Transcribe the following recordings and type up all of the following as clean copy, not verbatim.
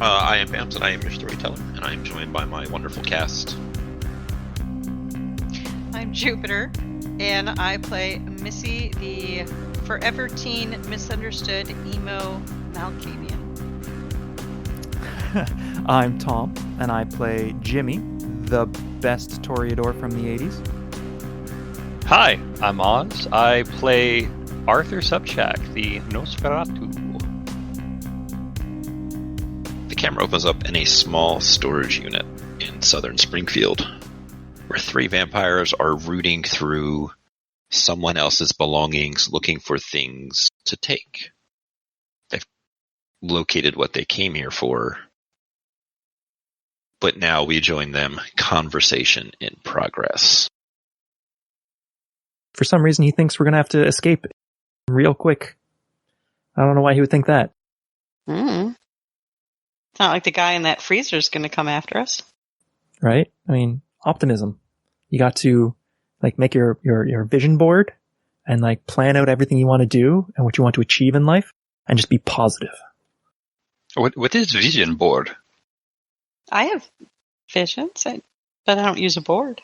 I am Bams, and I am your storyteller, and I am joined by my wonderful cast. I'm Jupiter, and I play Missy, the forever teen misunderstood emo Malkavian. I'm Tom, and I play Jimmy, the best Toreador from the 80s. Hi, I'm Oz. I play Arthur Subchak, the Nosferatu. The camera opens up in a small storage unit in southern Springfield, where three vampires are rooting through someone else's belongings looking for things to take. They've located what they came here for, but now we join them. Conversation in progress. For some reason, he thinks we're going to have to escape real quick. I don't know why he would think that. It's not like the guy in that freezer is going to come after us. Right? I mean, optimism. You got to make your vision board and plan out everything you want to do and what you want to achieve in life and just be positive. What is vision board? I have visions, but I don't use a board.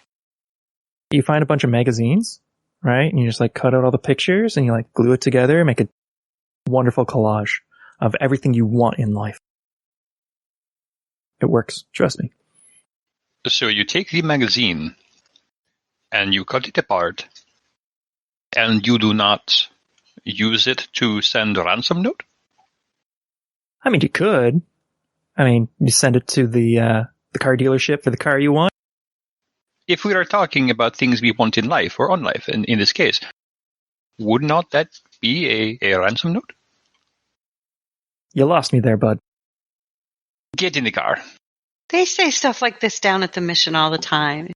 You find a bunch of magazines, right? And you just cut out all the pictures and you glue it together and make a wonderful collage of everything you want in life. It works. Trust me. So you take the magazine and you cut it apart and you do not use it to send a ransom note? I mean, you could. I mean, you send it to the car dealership for the car you want. If we are talking about things we want in life or on life, in this case, would not that be a ransom note? You lost me there, bud. Get in the car. They say stuff like this down at the mission all the time.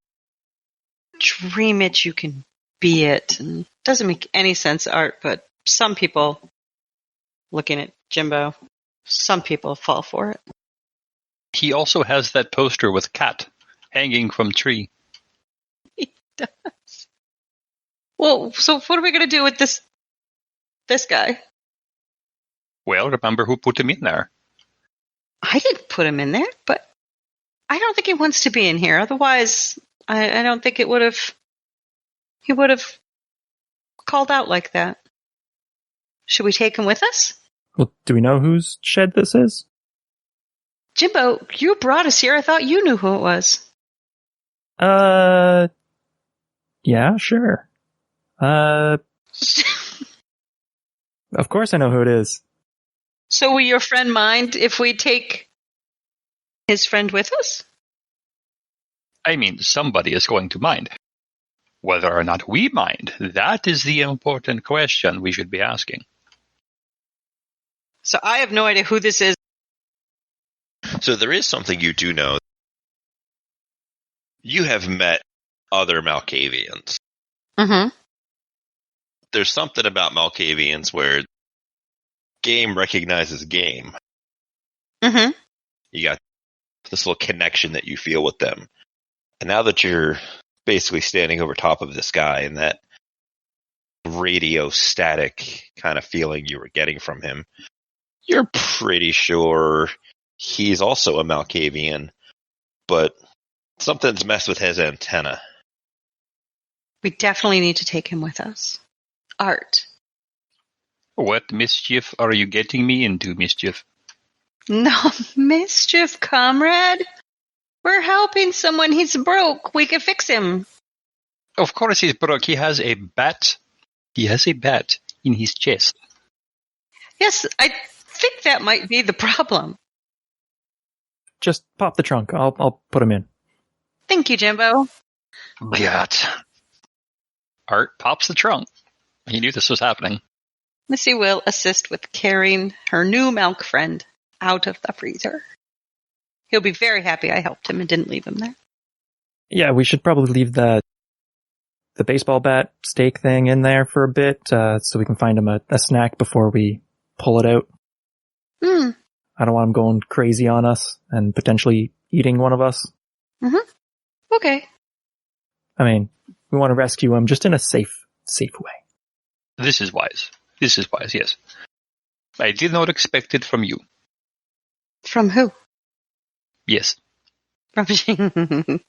Dream it, you can be it. And it doesn't make any sense, Art, but some people, looking at Jimbo, some people fall for it. He also has that poster with cat hanging from tree. He does. Well, so what are we going to do with this guy? Well, remember who put him in there. I didn't put him in there, but I don't think he wants to be in here. Otherwise, I don't think he would have called out like that. Should we take him with us? Well, do we know whose shed this is? Jimbo, you brought us here. I thought you knew who it was. Yeah, sure. Of course I know who it is. So will your friend mind if we take his friend with us? I mean, somebody is going to mind. Whether or not we mind, that is the important question we should be asking. So I have no idea who this is. So there is something you do know. You have met other Malkavians. Mm-hmm. There's something about Malkavians where game recognizes game. Mm-hmm. You got this little connection that you feel with them. And now that you're basically standing over top of this guy and that radio static kind of feeling you were getting from him, you're pretty sure he's also a Malkavian, but something's messed with his antenna. We definitely need to take him with us. Art. What mischief are you getting me into, mischief? No mischief, comrade. We're helping someone. He's broke. We can fix him. Of course he's broke. He has a bat. He has a bat in his chest. Yes, I think that might be the problem. Just pop the trunk. I'll put him in. Thank you, Jimbo. Bat. Art pops the trunk. He knew this was happening. Missy will assist with carrying her new milk friend out of the freezer. He'll be very happy I helped him and didn't leave him there. Yeah, we should probably leave the baseball bat stake thing in there for a bit, so we can find him a snack before we pull it out. I don't want him going crazy on us and potentially eating one of us. Mm-hmm. Okay. I mean, we want to rescue him just in a safe way. This is wise. This is wise, yes. I did not expect it from you. From who? Yes. Rummaging.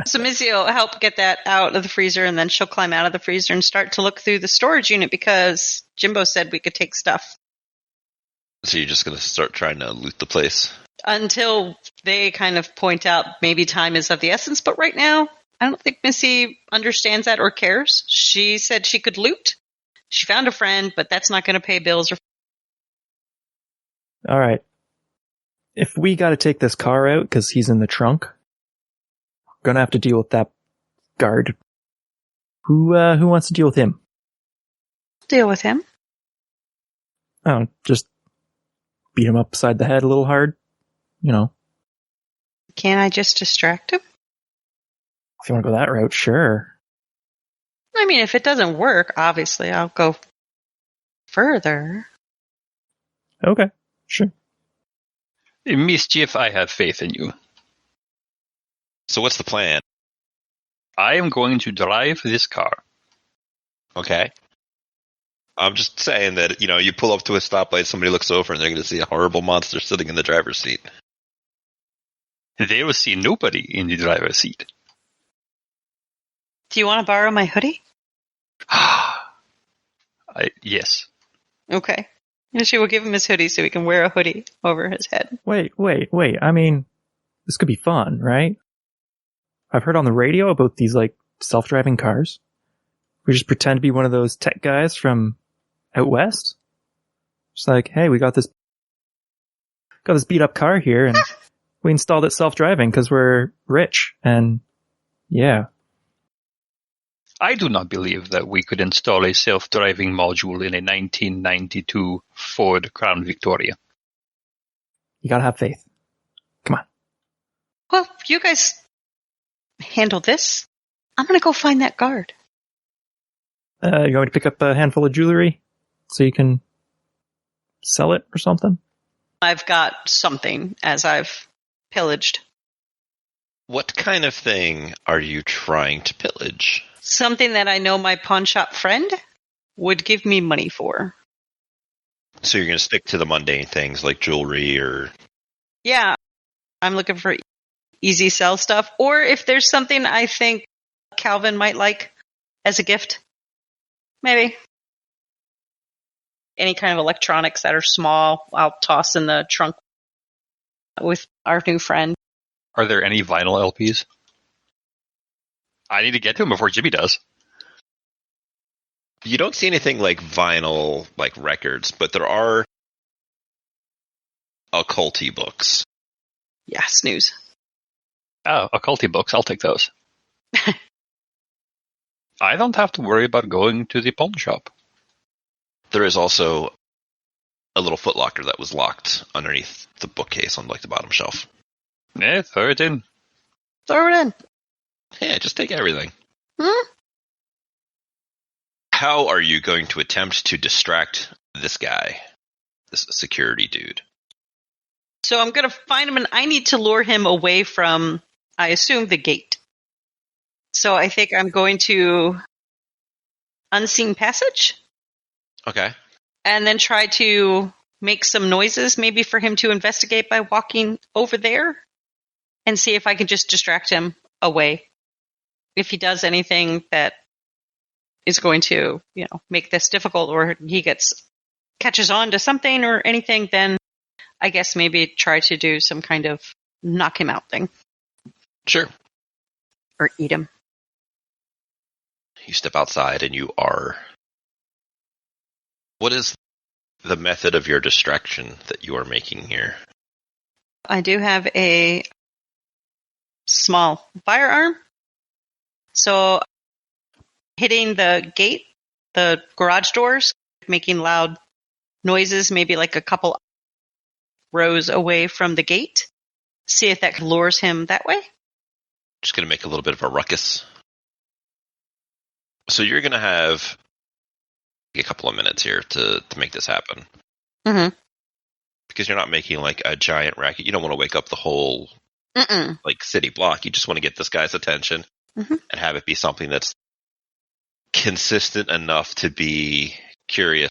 So Missy will help get that out of the freezer, and then she'll climb out of the freezer and start to look through the storage unit because Jimbo said we could take stuff. So you're just going to start trying to loot the place? Until they kind of point out maybe time is of the essence, but right now, I don't think Missy understands that or cares. She said she could loot. She found a friend, but that's not going to pay bills. All right. If we got to take this car out because he's in the trunk, we're going to have to deal with that guard. Who wants to deal with him? Deal with him. Oh, just beat him upside the head a little hard. You know. Can't I just distract him? If you want to go that route, sure. I mean, if it doesn't work, obviously I'll go further. Okay, sure. In mischief, I have faith in you. So what's the plan? I am going to drive this car. Okay. I'm just saying that, you pull up to a stoplight, somebody looks over, and they're going to see a horrible monster sitting in the driver's seat. They will see nobody in the driver's seat. Do you want to borrow my hoodie? Yes. Okay. She will give him his hoodie so he can wear a hoodie over his head. Wait. I mean, this could be fun, right? I've heard on the radio about these, self-driving cars. We just pretend to be one of those tech guys from out west. Just like, hey, we got this beat up car here, and we installed it self-driving because we're rich, and yeah. I do not believe that we could install a self-driving module in a 1992 Ford Crown Victoria. You gotta have faith. Come on. Well, you guys handle this. I'm going to go find that guard. You want me to pick up a handful of jewelry so you can sell it or something? I've got something as I've pillaged. What kind of thing are you trying to pillage? Something that I know my pawn shop friend would give me money for. So you're going to stick to the mundane things like jewelry or... Yeah, I'm looking for easy sell stuff. Or if there's something I think Calvin might like as a gift, maybe. Any kind of electronics that are small, I'll toss in the trunk with our new friend. Are there any vinyl LPs? I need to get to him before Jimmy does. You don't see anything like vinyl, like records, but there are occulty books. Yeah, snooze. Oh, occulty books. I'll take those. I don't have to worry about going to the pawn shop. There is also a little footlocker that was locked underneath the bookcase on the bottom shelf. Yeah, throw it in. Throw it in. Yeah, just take everything. Hmm? How are you going to attempt to distract this guy, this security dude? So I'm going to find him, and I need to lure him away from, I assume, the gate. So I think I'm going to unseen passage. Okay. And then try to make some noises, maybe for him to investigate by walking over there, and see if I can just distract him away. If he does anything that is going to, make this difficult, or he catches on to something or anything, then I guess maybe try to do some kind of knock him out thing. Sure. Or eat him. You step outside and you are... What is the method of your distraction that you are making here? I do have a small firearm. So hitting the gate, the garage doors, making loud noises, maybe like a couple rows away from the gate. See if that lures him that way. Just going to make a little bit of a ruckus. So you're going to have a couple of minutes here to make this happen. Mm-hmm. Because you're not making a giant racket. You don't want to wake up the whole city block. You just want to get this guy's attention and have it be something that's consistent enough to be curious.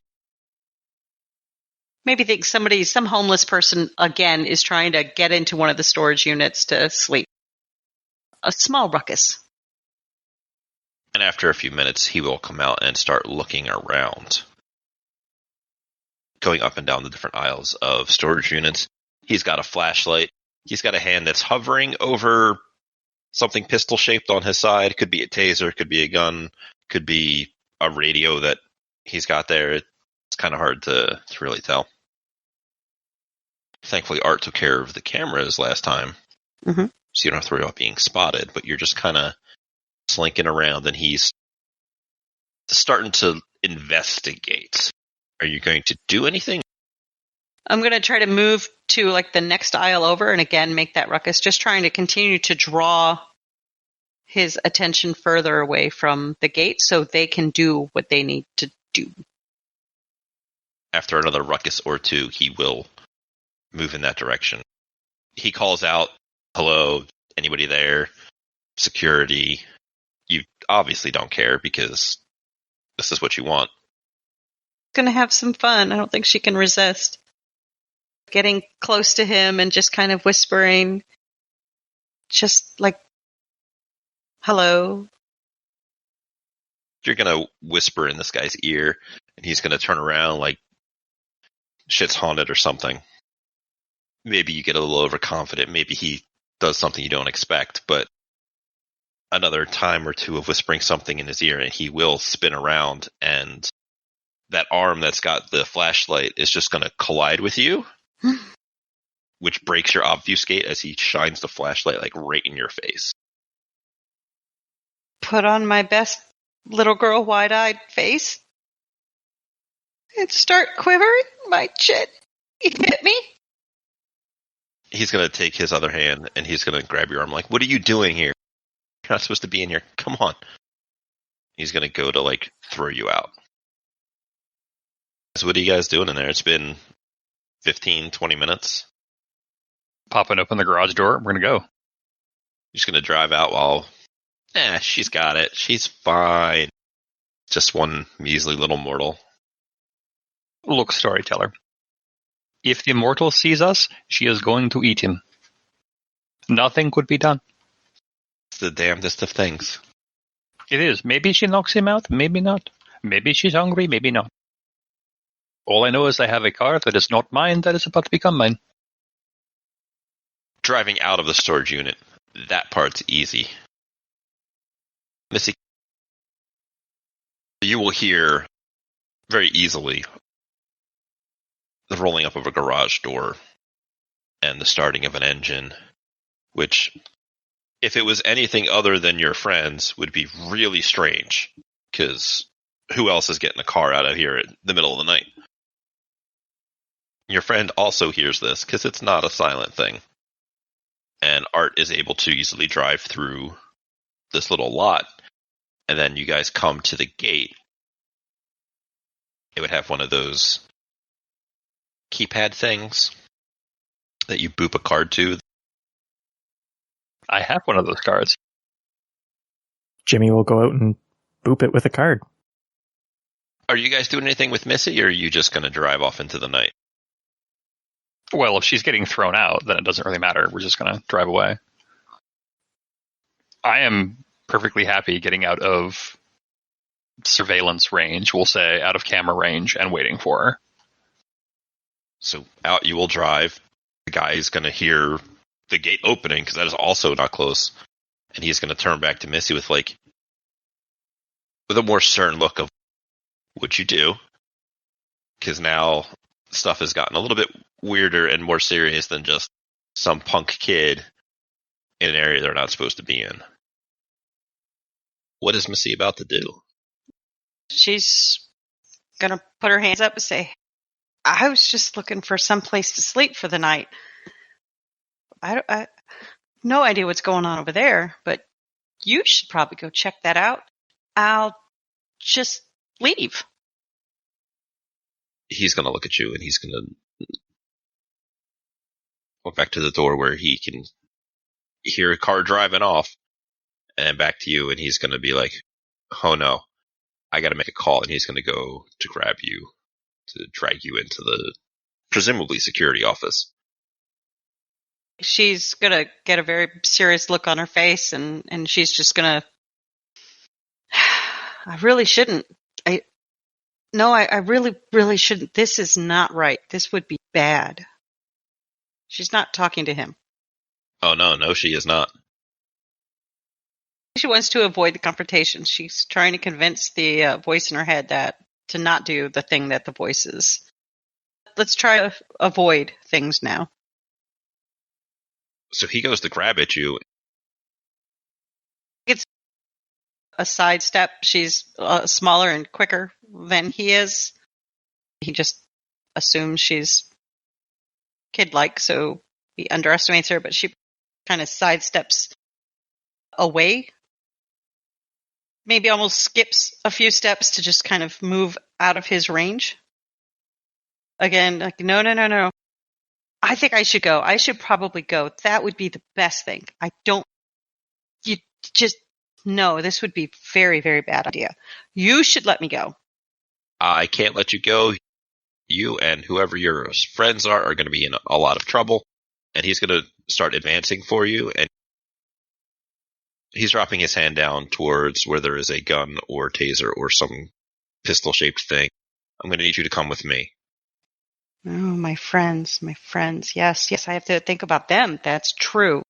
Maybe think some homeless person, again, is trying to get into one of the storage units to sleep. A small ruckus. And after a few minutes, he will come out and start looking around. Going up and down the different aisles of storage units. He's got a flashlight. He's got a hand that's hovering over something pistol-shaped on his side. Could be a taser, could be a gun, could be a radio that he's got there. It's kind of hard to really tell. Thankfully, Art took care of the cameras last time, so you don't have to worry about being spotted, but you're just kind of slinking around, and he's starting to investigate. Are you going to do anything? I'm going to try to move to like the next aisle over and again make that ruckus, just trying to continue to draw his attention further away from the gate so they can do what they need to do. After another ruckus or two, he will move in that direction. He calls out, "Hello, anybody there? Security." You obviously don't care because this is what you want. Going to have some fun. I don't think she can resist. Getting close to him and just kind of whispering, just like, "Hello." You're going to whisper in this guy's ear, and he's going to turn around like shit's haunted or something. Maybe you get a little overconfident. Maybe he does something you don't expect, but another time or two of whispering something in his ear, and he will spin around, and that arm that's got the flashlight is just going to collide with you, which breaks your obfuscate as he shines the flashlight like right in your face. Put on my best little girl wide-eyed face and start quivering my chin. You hit me? He's going to take his other hand and he's going to grab your arm like, "What are you doing here? You're not supposed to be in here. Come on." He's going to go to like throw you out. So what are you guys doing in there? It's been 15, 20 minutes. Popping open the garage door. We're going to go. You're just going to drive out while, she's got it. She's fine. Just one measly little mortal. Look, storyteller. If the mortal sees us, she is going to eat him. Nothing could be done. It's the damnedest of things. It is. Maybe she knocks him out, maybe not. Maybe she's hungry, maybe not. All I know is I have a car that is not mine that is about to become mine. Driving out of the storage unit, that part's easy. Missy, you will hear very easily the rolling up of a garage door and the starting of an engine, which, if it was anything other than your friends, would be really strange, because who else is getting a car out of here in the middle of the night? Your friend also hears this, because it's not a silent thing. And Art is able to easily drive through this little lot, and then you guys come to the gate. It would have one of those keypad things that you boop a card to. I have one of those cards. Jimmy will go out and boop it with a card. Are you guys doing anything with Missy, or are you just going to drive off into the night? Well, if she's getting thrown out, then it doesn't really matter. We're just going to drive away. I am perfectly happy getting out of surveillance range, we'll say, out of camera range, and waiting for her. So out you will drive. The guy is going to hear the gate opening, because that is also not close. And he's going to turn back to Missy with a more stern look of, "What'd you do?" Because now stuff has gotten a little bit weirder and more serious than just some punk kid in an area they're not supposed to be in. What is Missy about to do? She's going to put her hands up and say, "I was just looking for some place to sleep for the night. I no idea what's going on over there, but you should probably go check that out. I'll just leave." He's going to look at you, and he's going to go back to the door where he can hear a car driving off, and back to you, and he's going to be like, "Oh no, I got to make a call," and he's going to go to grab you, to drag you into the presumably security office. She's going to get a very serious look on her face, and she's just going to... I really shouldn't. I really, really shouldn't. This is not right. This would be bad. She's not talking to him. Oh, no, she is not. She wants to avoid the confrontation. She's trying to convince the voice in her head that to not do the thing that the voice is. Let's try to avoid things now. So he goes to grab at you. It's a sidestep. She's smaller and quicker than he is. He just assumes she's kid-like, so he underestimates her, but she kind of sidesteps away. Maybe almost skips a few steps to just kind of move out of his range. Again, like, no. I think I should go. I should probably go. That would be the best thing. No, this would be very, very bad idea. You should let me go. I can't let you go. You and whoever your friends are going to be in a lot of trouble. And he's going to start advancing for you. And he's dropping his hand down towards where there is a gun or taser or some pistol-shaped thing. I'm going to need you to come with me. Oh, my friends. Yes, I have to think about them. That's true.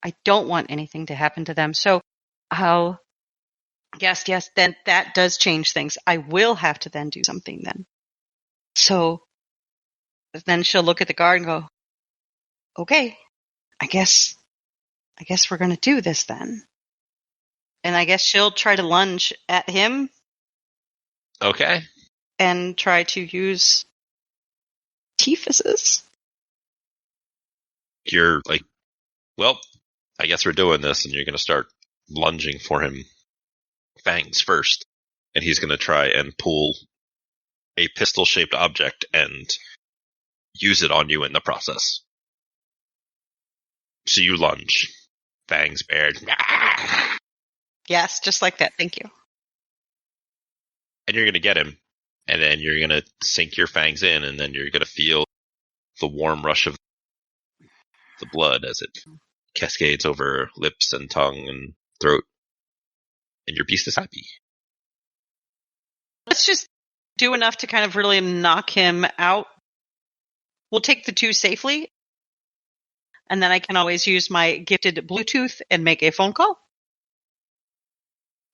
I don't want anything to happen to them. So yes, then that does change things. I will have to then do something then. So then she'll look at the guard and go, okay, I guess we're going to do this then. And I guess she'll try to lunge at him. Okay. And try to use Tifuses. You're like, well, I guess we're doing this, and you're going to start lunging for him, fangs first. And he's going to try and pull a pistol-shaped object and use it on you in the process. So you lunge, fangs bared. Yes, just like that. Thank you. And you're going to get him, and then you're going to sink your fangs in, and then you're going to feel the warm rush of the blood as it cascades over lips and tongue and throat. And your beast is happy. Let's just do enough to kind of really knock him out. We'll take the two safely, and then I can always use my gifted Bluetooth and make a phone call.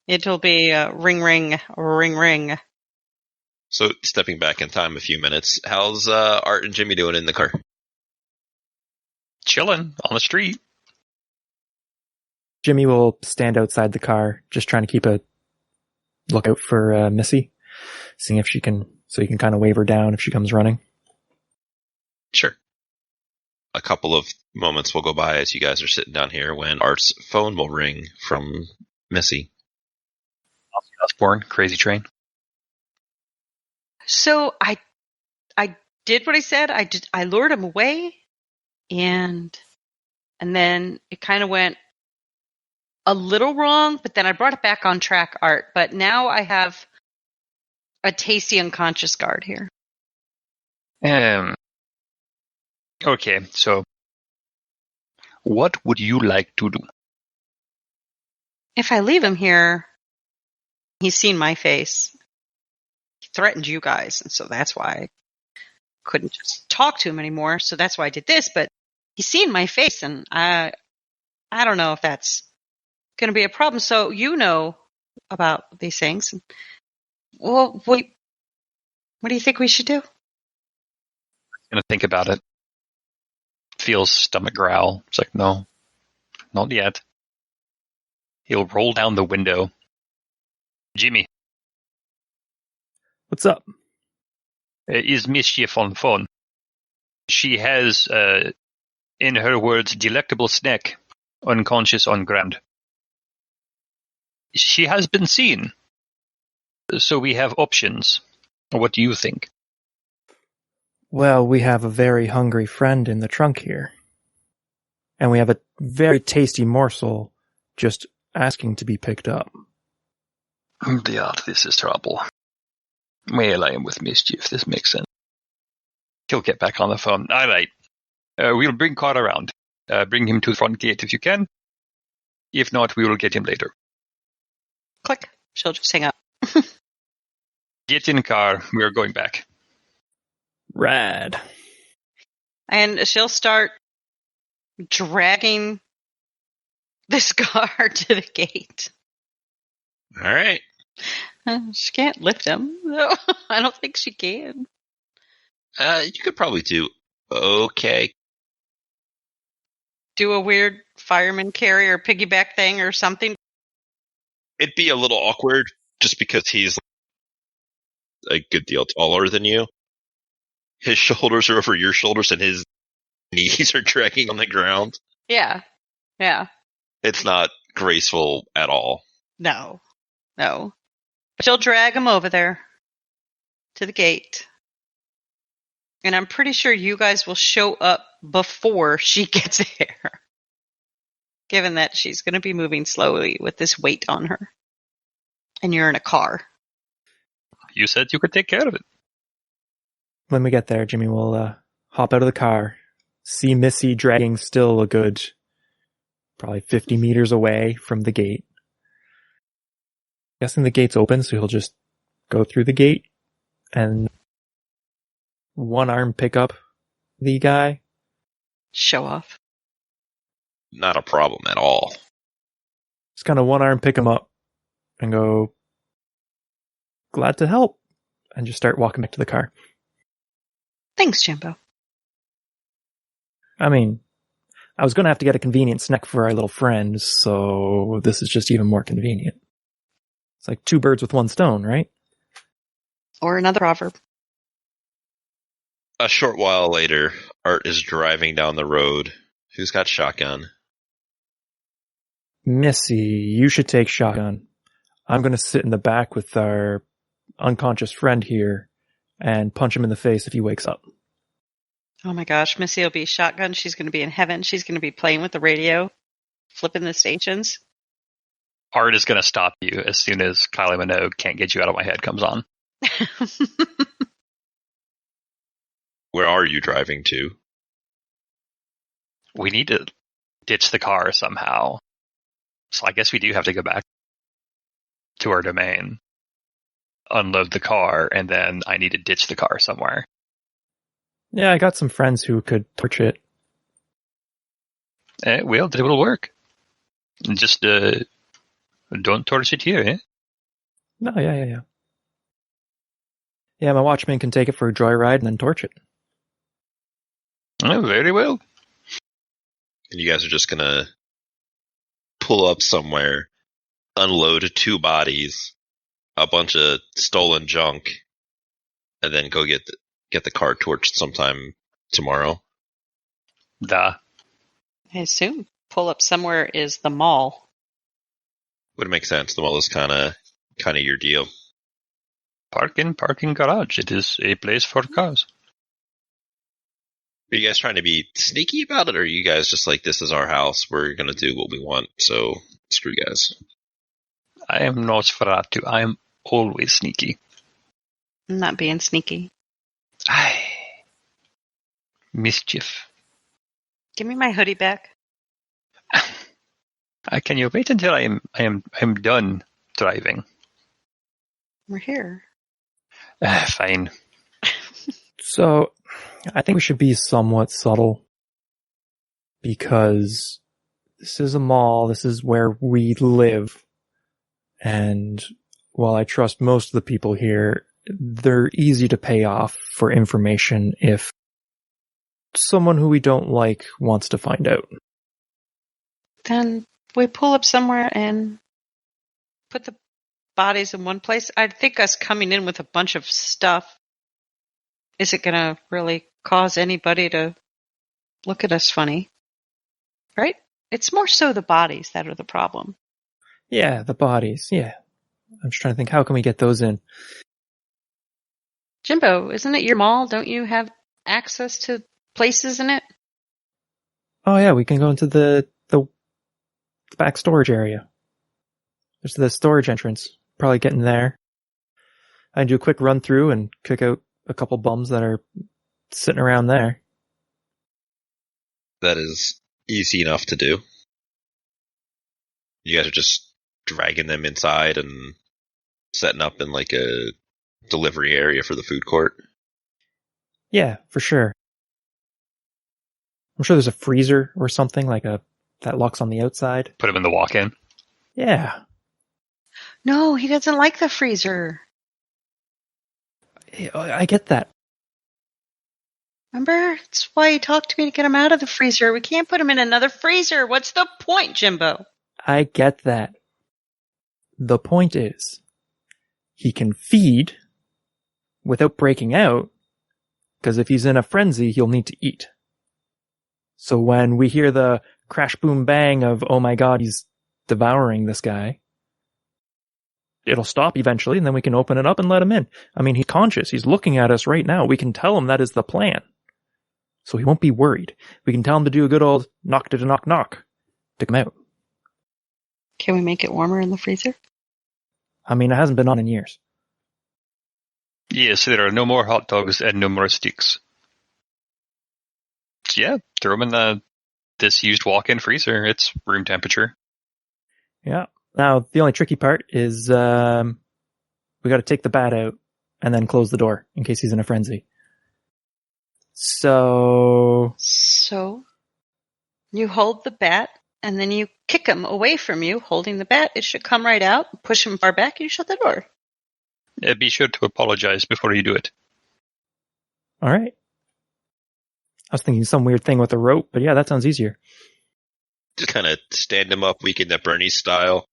It'll be ring, ring, ring, ring. So, stepping back in time a few minutes, how's Art and Jimmy doing in the car? Chilling on the street. Jimmy will stand outside the car, just trying to keep a lookout for Missy, seeing if she can, so you can kind of wave her down if she comes running. Sure. A couple of moments will go by as you guys are sitting down here when Art's phone will ring from Missy. Osborne, Crazy Train. So I did what I said. I lured him away, and then it kind of went a little wrong, but then I brought it back on track, Art. But now I have a tasty unconscious guard here. Okay, so what would you like to do? If I leave him here, he's seen my face. He threatened you guys, and so that's why I couldn't just talk to him anymore. So that's why I did this. But he's seen my face, and I don't know if that's going to be a problem. So you know about these things. Well, what do you think we should do? I'm going to think about it. Feels stomach growl. It's like, no, not yet. He'll roll down the window. Jimmy. What's up? Is Mischief on phone? She has, in her words, delectable snack, unconscious on ground. She has been seen. So we have options. What do you think? Well, we have a very hungry friend in the trunk here. And we have a very tasty morsel just asking to be picked up. Yeah, this is trouble. Well, I am with Mischief. This makes sense. He'll get back on the phone. All right. We'll bring car around. Bring him to the front gate if you can. If not, we will get him later. Click. She'll just hang up. Get in the car. We are going back. Rad. And she'll start dragging this car to the gate. All right. She can't lift him. No, I don't think she can. You could probably do okay. Do a weird fireman carry or piggyback thing or something. It'd be a little awkward just because he's a good deal taller than you. His shoulders are over your shoulders and his knees are dragging on the ground. Yeah. Yeah. It's not graceful at all. No. But she'll drag him over there to the gate. And I'm pretty sure you guys will show up before she gets there. Given that she's going to be moving slowly with this weight on her. And you're in a car. You said you could take care of it. When we get there, Jimmy will hop out of the car, see Missy dragging still a good, probably 50 meters away from the gate. Guessing the gate's open, so he'll just go through the gate and one arm pick up the guy. Show off. Not a problem at all. Just kind of one arm pick him up and go, glad to help, and just start walking back to the car. Thanks, Jimbo. I mean, I was going to have to get a convenient snack for our little friend, so this is just even more convenient. It's like 2 birds with 1 stone, right? Or another proverb. A short while later, Art is driving down the road. Who's got shotgun? Missy, you should take shotgun. I'm going to sit in the back with our unconscious friend here and punch him in the face if he wakes up. Oh my gosh, Missy will be shotgun. She's going to be in heaven. She's going to be playing with the radio, flipping the stations. Art is going to stop you as soon as Kylie Minogue Can't Get You Out of My Head comes on. Where are you driving to? We need to ditch the car somehow. So I guess we do have to go back to our domain, unload the car, and then I need to ditch the car somewhere. Yeah, I got some friends who could torch it. Well, it will work. Just don't torch it here, eh? No, yeah. Yeah, my watchman can take it for a joyride and then torch it. Oh, very well. And you guys are just gonna pull up somewhere, unload 2 bodies, a bunch of stolen junk, and then go get the car torched sometime tomorrow. Duh. I assume pull up somewhere is the mall. Would make sense. The mall is kind of your deal. Parking garage. It is a place for cars. Are you guys trying to be sneaky about it, or are you guys just like, this is our house, we're going to do what we want, so screw you guys? I am Nosferatu. I am always sneaky. I'm not being sneaky. Aye. Mischief. Give me my hoodie back. Can you wait until I am done driving? We're here. Fine. So, I think we should be somewhat subtle. Because this is a mall, this is where we live. And while I trust most of the people here, they're easy to pay off for information if someone who we don't like wants to find out. Then we pull up somewhere and put the bodies in one place. I think us coming in with a bunch of stuff isn't going to really cause anybody to look at us funny. Right? It's more so the bodies that are the problem. Yeah, the bodies, yeah. I'm just trying to think, how can we get those in? Jimbo, isn't it your mall? Don't you have access to places in it? Oh yeah, we can go into the back storage area. There's the storage entrance. Probably get in there. I do a quick run through and kick out a couple bums that are sitting around there. That is easy enough to do. You guys are just dragging them inside and setting up in like a delivery area for the food court. Yeah, for sure. I'm sure there's a freezer or something that locks on the outside. Put him in the walk-in. Yeah. No, he doesn't like the freezer. I get that. Remember? That's why he talked to me to get him out of the freezer. We can't put him in another freezer. What's the point, Jimbo? I get that. The point is, he can feed without breaking out, because if he's in a frenzy, he'll need to eat. So when we hear the crash, boom, bang of, oh my god, he's devouring this guy, it'll stop eventually, and then we can open it up and let him in. I mean, he's conscious. He's looking at us right now. We can tell him that is the plan. So he won't be worried. We can tell him to do a good old knock to knock knock to come out. Can we make it warmer in the freezer? I mean, it hasn't been on in years. Yes, there are no more hot dogs and no more sticks. So yeah, throw them in the disused walk-in freezer. It's room temperature. Yeah. Now, the only tricky part is we got to take the bat out and then close the door in case he's in a frenzy. So you hold the bat and then you kick him away from you, holding the bat. It should come right out, push him far back, and you shut the door. Be sure to apologize before you do it. All right. I was thinking some weird thing with a rope, but yeah, that sounds easier. Just kind of stand him up Weekend at Bernie's style.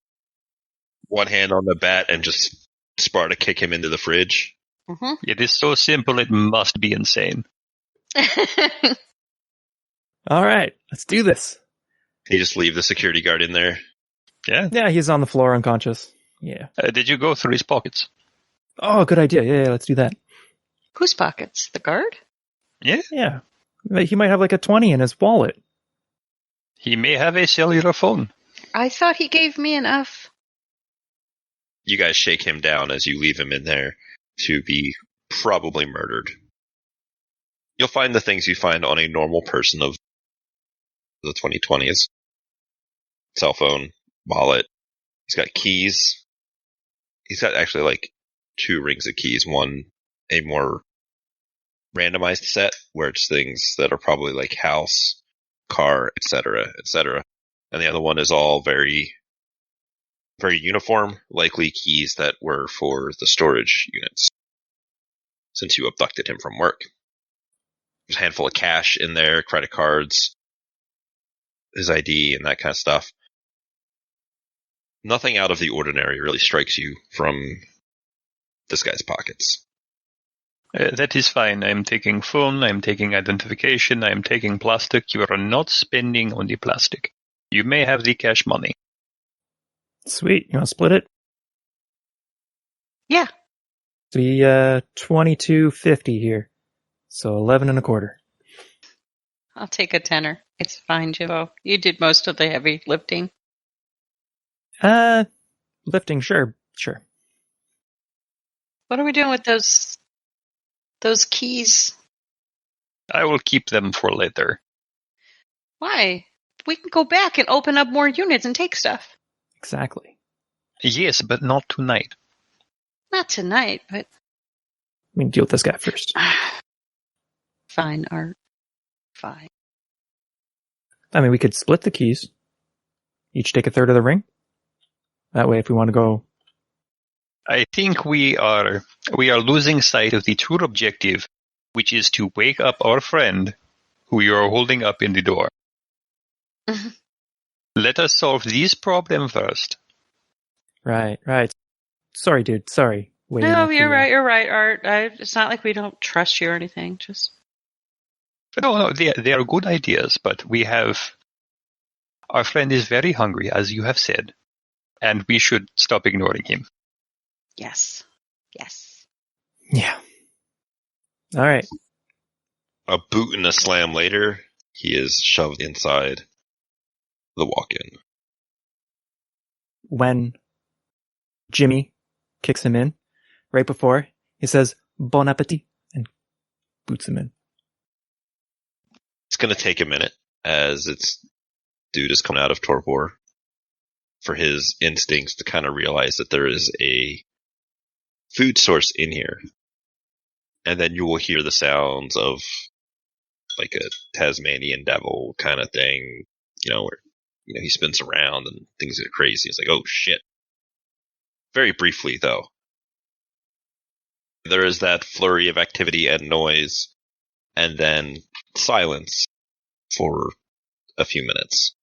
One hand on the bat and just Sparta kick him into the fridge. Mm-hmm. It is so simple, it must be insane. All right, let's do this. You just leave the security guard in there. Yeah. Yeah, he's on the floor unconscious. Yeah. Did you go through his pockets? Oh, good idea. Yeah, let's do that. Whose pockets? The guard? Yeah. Yeah. He might have like a 20 in his wallet. He may have a cellular phone. I thought he gave me enough. You guys shake him down as you leave him in there to be probably murdered. You'll find the things you find on a normal person of the 2020s. Cell phone, wallet. He's got keys. He's got actually like 2 rings of keys. One, a more randomized set where it's things that are probably like house, car, etc., etc. And the other one is all very, very uniform, likely keys that were for the storage units since you abducted him from work. There's a handful of cash in there, credit cards, his ID, and that kind of stuff. Nothing out of the ordinary really strikes you from this guy's pockets. That is fine. I'm taking phone, I'm taking identification, I'm taking plastic. You are not spending on the plastic. You may have the cash money. Sweet. You want to split it? Yeah. The $22.50 here. So 11 and a quarter. I'll take a tenner. It's fine, Jimbo. You did most of the heavy lifting. Lifting, sure. What are we doing with those keys? I will keep them for later. Why? We can go back and open up more units and take stuff. Exactly. Yes, but not tonight. Not tonight, but... We can deal with this guy first. Fine, Art. Fine. I mean, we could split the keys. Each take a third of the ring. That way, if we want to go... I think we are losing sight of the true objective, which is to wake up our friend who you are holding up in the door. Mm-hmm. Let us solve this problem first. Right. Sorry, dude. Sorry. No, you're right, Art. It's not like we don't trust you or anything. Just... No, they are good ideas, but our friend is very hungry, as you have said, and we should stop ignoring him. Yes. Yeah. All right. A boot and a slam later, he is shoved inside the walk-in. When Jimmy kicks him in, right before, he says, "Bon appetit," and boots him in. It's going to take a minute as it's dude is coming out of torpor for his instincts to kind of realize that there is a food source in here. And then you will hear the sounds of like a Tasmanian devil kind of thing, where, he spins around and things get crazy. It's like, oh shit. Very briefly though. There is that flurry of activity and noise and then silence for a few minutes,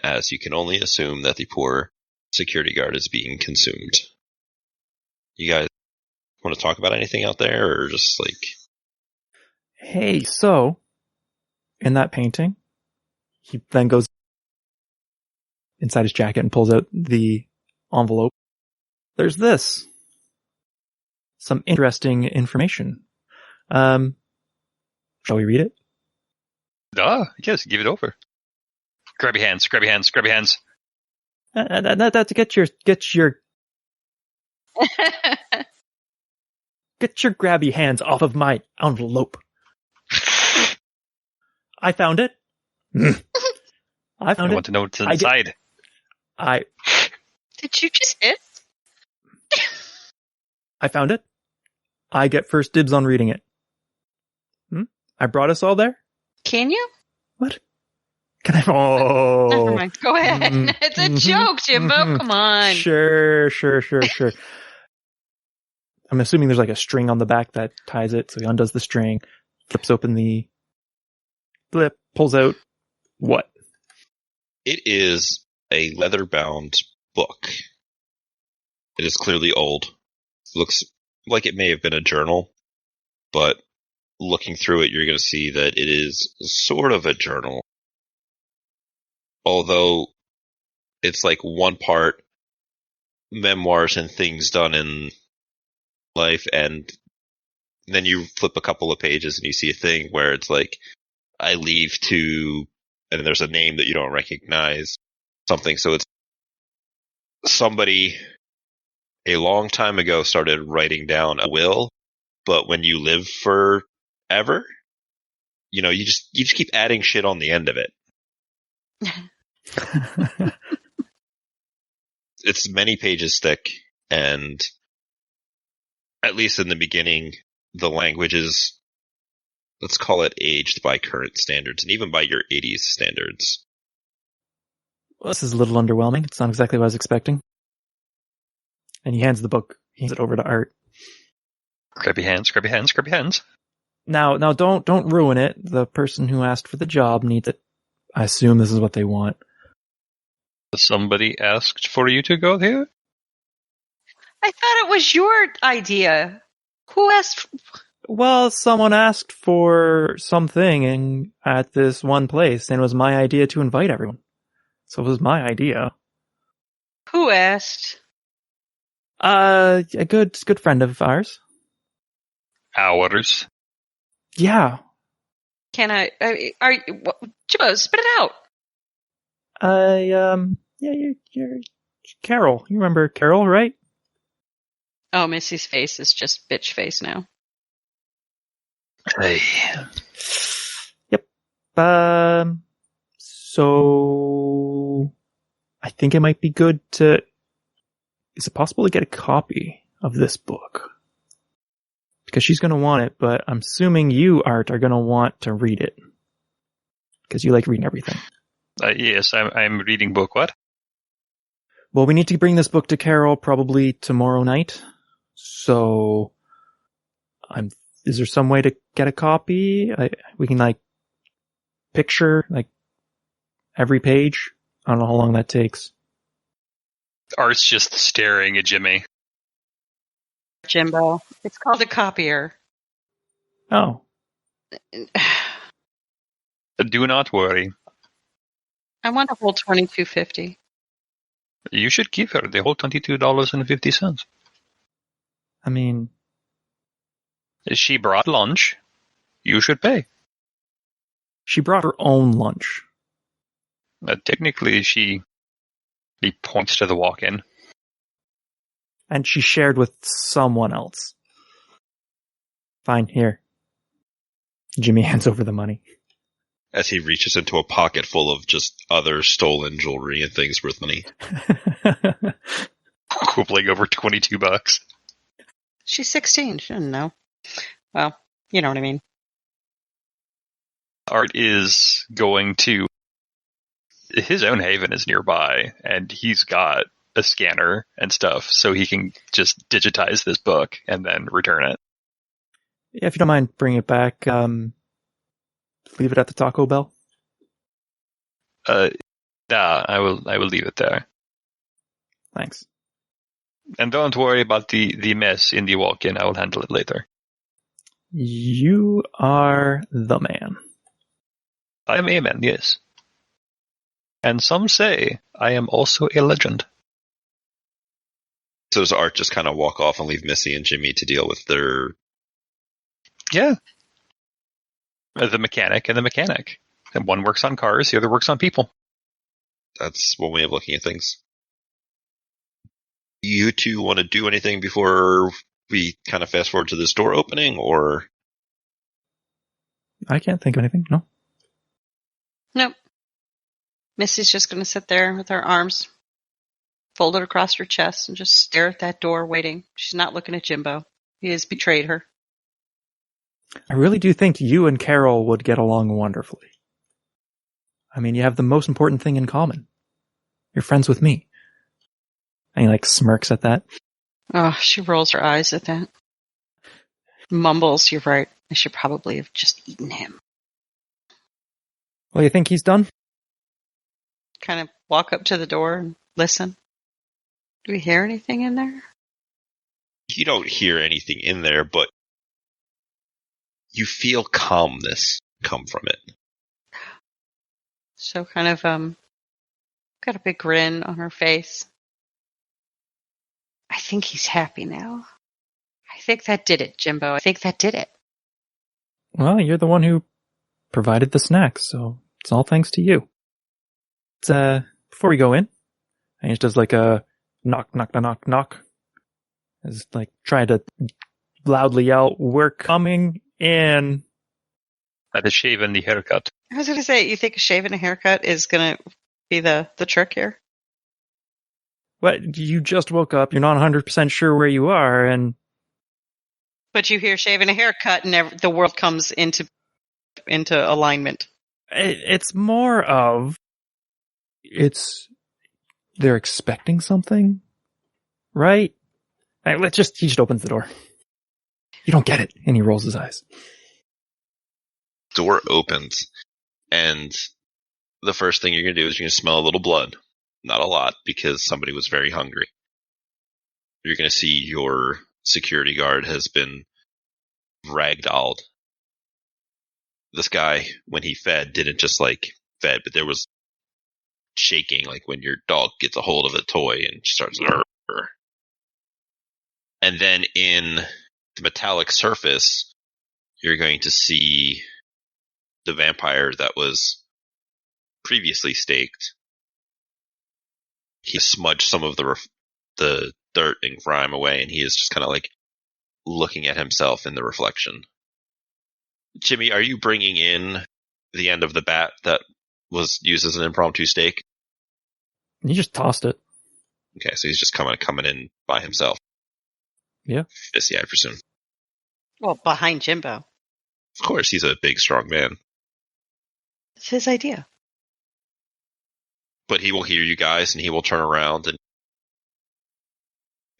as you can only assume that the poor security guard is being consumed. You guys want to talk about anything out there, or just like... Hey, so, in that painting, he then goes inside his jacket and pulls out the envelope. There's this. Some interesting information. Shall we read it? Yes, give it over. Grab your hands, grab your hands, grab your hands. That's get your get your grabby hands off of my envelope. I found it. I want to know what's inside. Did you just hit? I found it. I get first dibs on reading it. I brought us all there. Can you? What? Can I? Oh, never mind. Go ahead. It's a joke, Jimbo. Come on. Sure. I'm assuming there's like a string on the back that ties it. So he undoes the string, flips open the flip, pulls out what? It is a leather-bound book. It is clearly old. Looks like it may have been a journal, but looking through it, you're going to see that it is sort of a journal. Although it's like one part memoirs and things done in life, and then you flip a couple of pages and you see a thing where it's like, I leave to, and there's a name that you don't recognize, something. So it's somebody a long time ago started writing down a will, but when you live forever, you just keep adding shit on the end of it. It's many pages thick, and at least in the beginning, the language is, let's call it, aged by current standards, and even by your 80s standards. Well, this is a little underwhelming. It's not exactly what I was expecting. And he hands it over to Art. Grab your hands, grab your hands, grab your hands. Now, don't ruin it. The person who asked for the job needs it. I assume this is what they want. Somebody asked for you to go here? I thought it was your idea. Who asked? Well, someone asked for something at this one place, and it was my idea to invite everyone. So it was my idea. Who asked? A good friend of ours. Ours? Yeah. Can I? Jimbo, spit it out. You're Carol. You remember Carol, right? Oh, Missy's face is just bitch face now. Hey. Yep. So I think it might be good to... Is it possible to get a copy of this book? Because she's going to want it, but I'm assuming you, Art, are going to want to read it. Because you like reading everything. Yes, I'm reading book. What? Well, we need to bring this book to Carol probably tomorrow night. So, is there some way to get a copy? We can picture every page. I don't know how long that takes. Art's just staring at Jimmy. Jimbo, it's called a copier. Oh. Do not worry. I want a whole $22.50. You should give her the whole $22.50. I mean... She brought lunch. You should pay. She brought her own lunch. Technically, he points to the walk-in. And she shared with someone else. Fine, here. Jimmy hands over the money. As he reaches into a pocket full of just other stolen jewelry and things worth money. Quibbling over $22. She's 16. She doesn't know. Well, you know what I mean. Art is going to... His own haven is nearby, and he's got a scanner and stuff, so he can just digitize this book and then return it. Yeah, if you don't mind, bring it back. Leave it at the Taco Bell. I will leave it there. Thanks. And don't worry about the mess in the walk-in. I will handle it later. You are the man. I am a man, yes. And some say I am also a legend. So does Art just kind of walk off and leave Missy and Jimmy to deal with their... Yeah. The mechanic and the mechanic. And one works on cars, the other works on people. That's one way of looking at things. You two want to do anything before we kind of fast forward to this door opening, or? I can't think of anything, no. Nope. Missy's just going to sit there with her arms folded across her chest and just stare at that door waiting. She's not looking at Jimbo. He has betrayed her. I really do think you and Carol would get along wonderfully. I mean, you have the most important thing in common. You're friends with me. And he, smirks at that. Oh, she rolls her eyes at that. Mumbles, you're right. I should probably have just eaten him. Well, you think he's done? Kind of walk up to the door and listen. Do we hear anything in there? You don't hear anything in there, but you feel calmness come from it. So kind of, got a big grin on her face. I think he's happy now. I think that did it, Jimbo. I think that did it. Well, you're the one who provided the snacks, so it's all thanks to you. It's, before we go in, and he just does a knock, knock, knock, knock. It's trying to loudly yell, "We're coming in." By the shave and the haircut. I was going to say, you think a shave and a haircut is going to be the trick here? What? You just woke up, you're not 100% sure where you are, and... But you hear shave and a haircut, and the world comes into alignment. It's more of... They're expecting something, right? He just opens the door. You don't get it, and he rolls his eyes. Door opens, and the first thing you're going to do is you're going to smell a little blood. Not a lot, because somebody was very hungry. You're going to see your security guard has been ragdolled. This guy, when he fed, didn't just fed, but there was shaking, like when your dog gets a hold of a toy and starts. And then in the metallic surface, you're going to see the vampire that was previously staked. He smudged some of the dirt and grime away, and he is just kind of looking at himself in the reflection. Jimmy, are you bringing in the end of the bat that was used as an impromptu stake? You just tossed it. Okay, so he's just coming in by himself. Yeah. I presume. Well, behind Jimbo. Of course, he's a big, strong man. It's his idea. But he will hear you guys, and he will turn around, and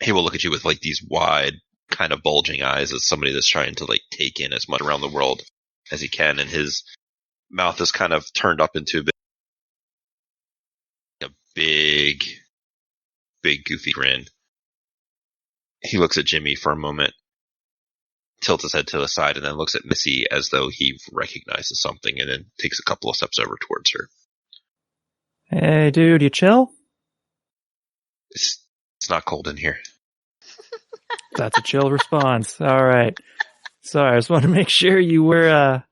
he will look at you with these wide, kind of bulging eyes as somebody that's trying to take in as much around the world as he can, and his mouth is kind of turned up into a big, goofy grin. He looks at Jimmy for a moment, tilts his head to the side, and then looks at Missy as though he recognizes something, and then takes a couple of steps over towards her. Hey, dude, you chill? It's not cold in here. That's a chill response. All right. Sorry, I just wanted to make sure you weren't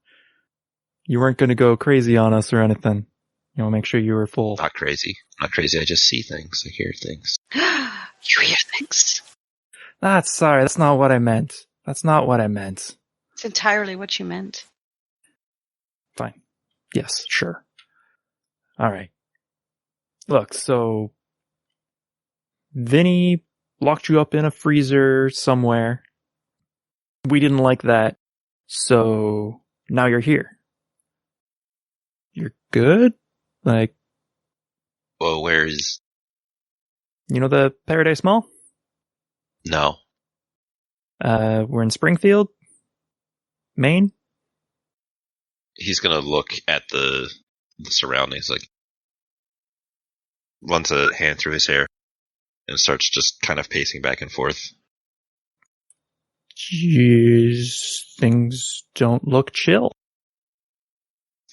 going to go crazy on us or anything. You know, make sure you were full. Not crazy. I just see things. I hear things. You hear things. That's not what I meant. That's not what I meant. It's entirely what you meant. Fine. Yes, sure. All right. Look, so Vinny locked you up in a freezer somewhere. We didn't like that, so now you're here. You're good? Like, Well, where is... you know the Paradise Mall? No. We're in Springfield, Maine. He's gonna look at the surroundings, like, runs a hand through his hair, and starts just kind of pacing back and forth. Jeez, things don't look chill.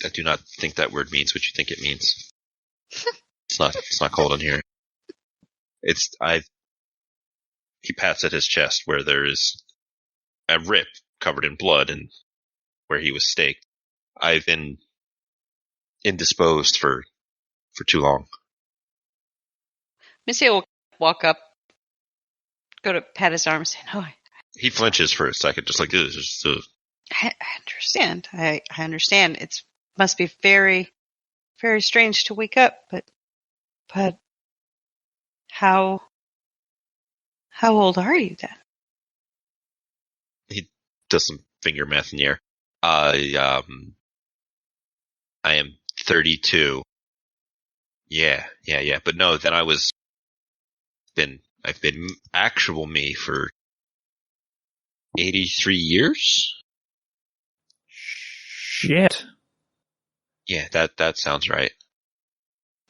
I do not think that word means what you think it means. It's not cold in here. He pats at his chest where there is a rip covered in blood and where he was staked. I've been indisposed for too long. Missy will walk up, go to pat his arm, saying, "Oh, He flinches for a second, just like this. I understand. I understand. It must be very, very strange to wake up, but how old are you then?" He does some finger math in the air. I am 32. Yeah. But no, then I've been actual me for 83 years? Shit. Yeah, that sounds right.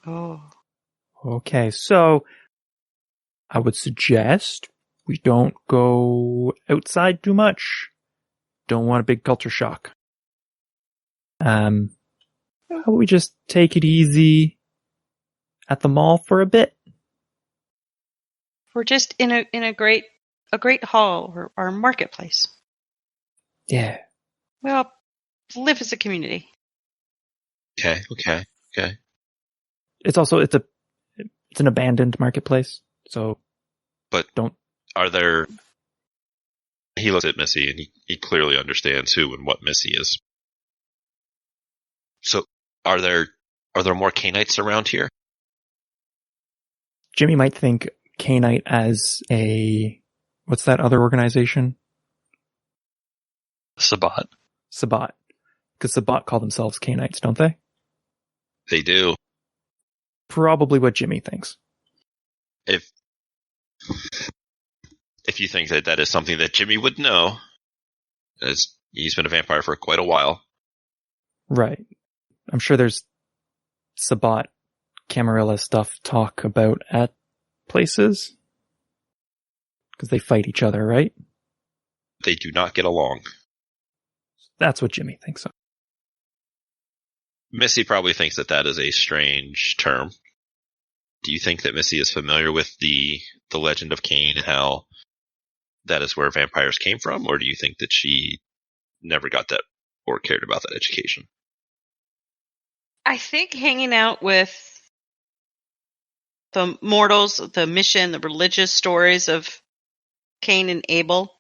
Oh. Okay, so I would suggest we don't go outside too much. Don't want a big culture shock. How about we just take it easy at the mall for a bit? We're just in a great hall or marketplace. Yeah. Well, live as a community. Okay. It's also, it's an abandoned marketplace, so. But don't. Are there... He looks at Missy and he clearly understands who and what Missy is. So, are there more Canaanites around here? Jimmy might think Canite as what's that other organization? Sabbat. Because Sabbat call themselves Canites, don't they? They do. Probably what Jimmy thinks. If you think that is something that Jimmy would know, as he's been a vampire for quite a while. Right. I'm sure there's Sabbat, Camarilla stuff talk about at places. Because they fight each other, right? They do not get along. That's what Jimmy thinks of. Missy probably thinks that is a strange term. Do you think that Missy is familiar with the legend of Cain and how that is where vampires came from? Or do you think that she never got that or cared about that education? I think hanging out with the mortals, the mission, the religious stories of Cain and Abel,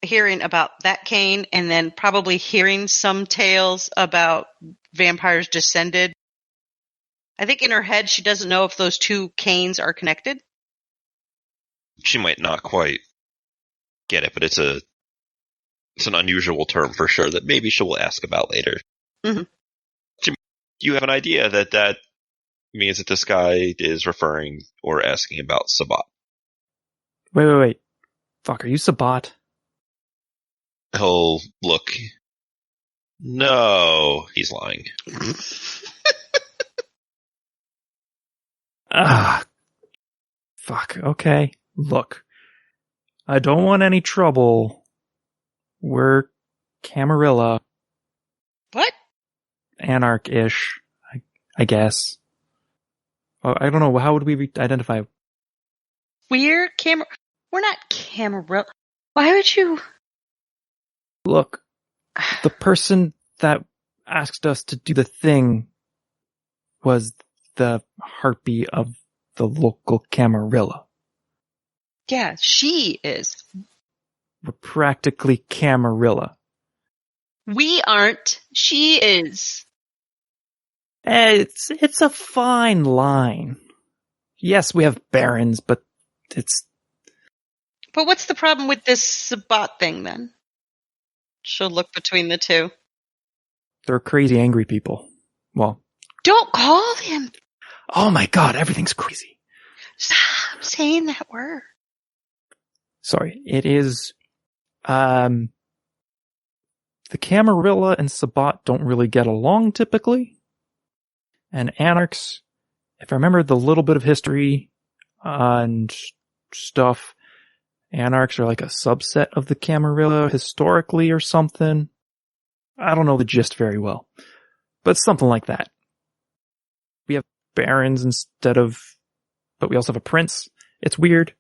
hearing about that Cain, and then probably hearing some tales about vampires descended. I think in her head she doesn't know if those two Cains are connected. She might not quite get it, but it's an unusual term for sure that maybe she will ask about later. Mm-hmm. Jim, do you have an idea that means that this guy is referring or asking about Sabbat? Wait. Fuck, are you Sabbat? He'll look. No, he's lying. Fuck, okay. Look, I don't want any trouble. We're Camarilla. What? Anarch-ish, I guess. Oh, I don't know, how would we identify? We're not Camarilla. Why would you? Look, the person that asked us to do the thing was the Harpy of the local Camarilla. Yeah, she is. We're practically Camarilla. We aren't. She is. It's a fine line. Yes, we have barons, but it's... But what's the problem with this Sabat thing, then? She'll look between the two. They're crazy angry people. Well... Don't call him! Oh my god, everything's crazy. Stop saying that word. Sorry, it is... The Camarilla and Sabat don't really get along, typically. And Anarchs, if I remember the little bit of history and stuff, Anarchs are like a subset of the Camarilla historically or something. I don't know the gist very well, but something like that. We have barons instead of, but we also have a prince. It's weird.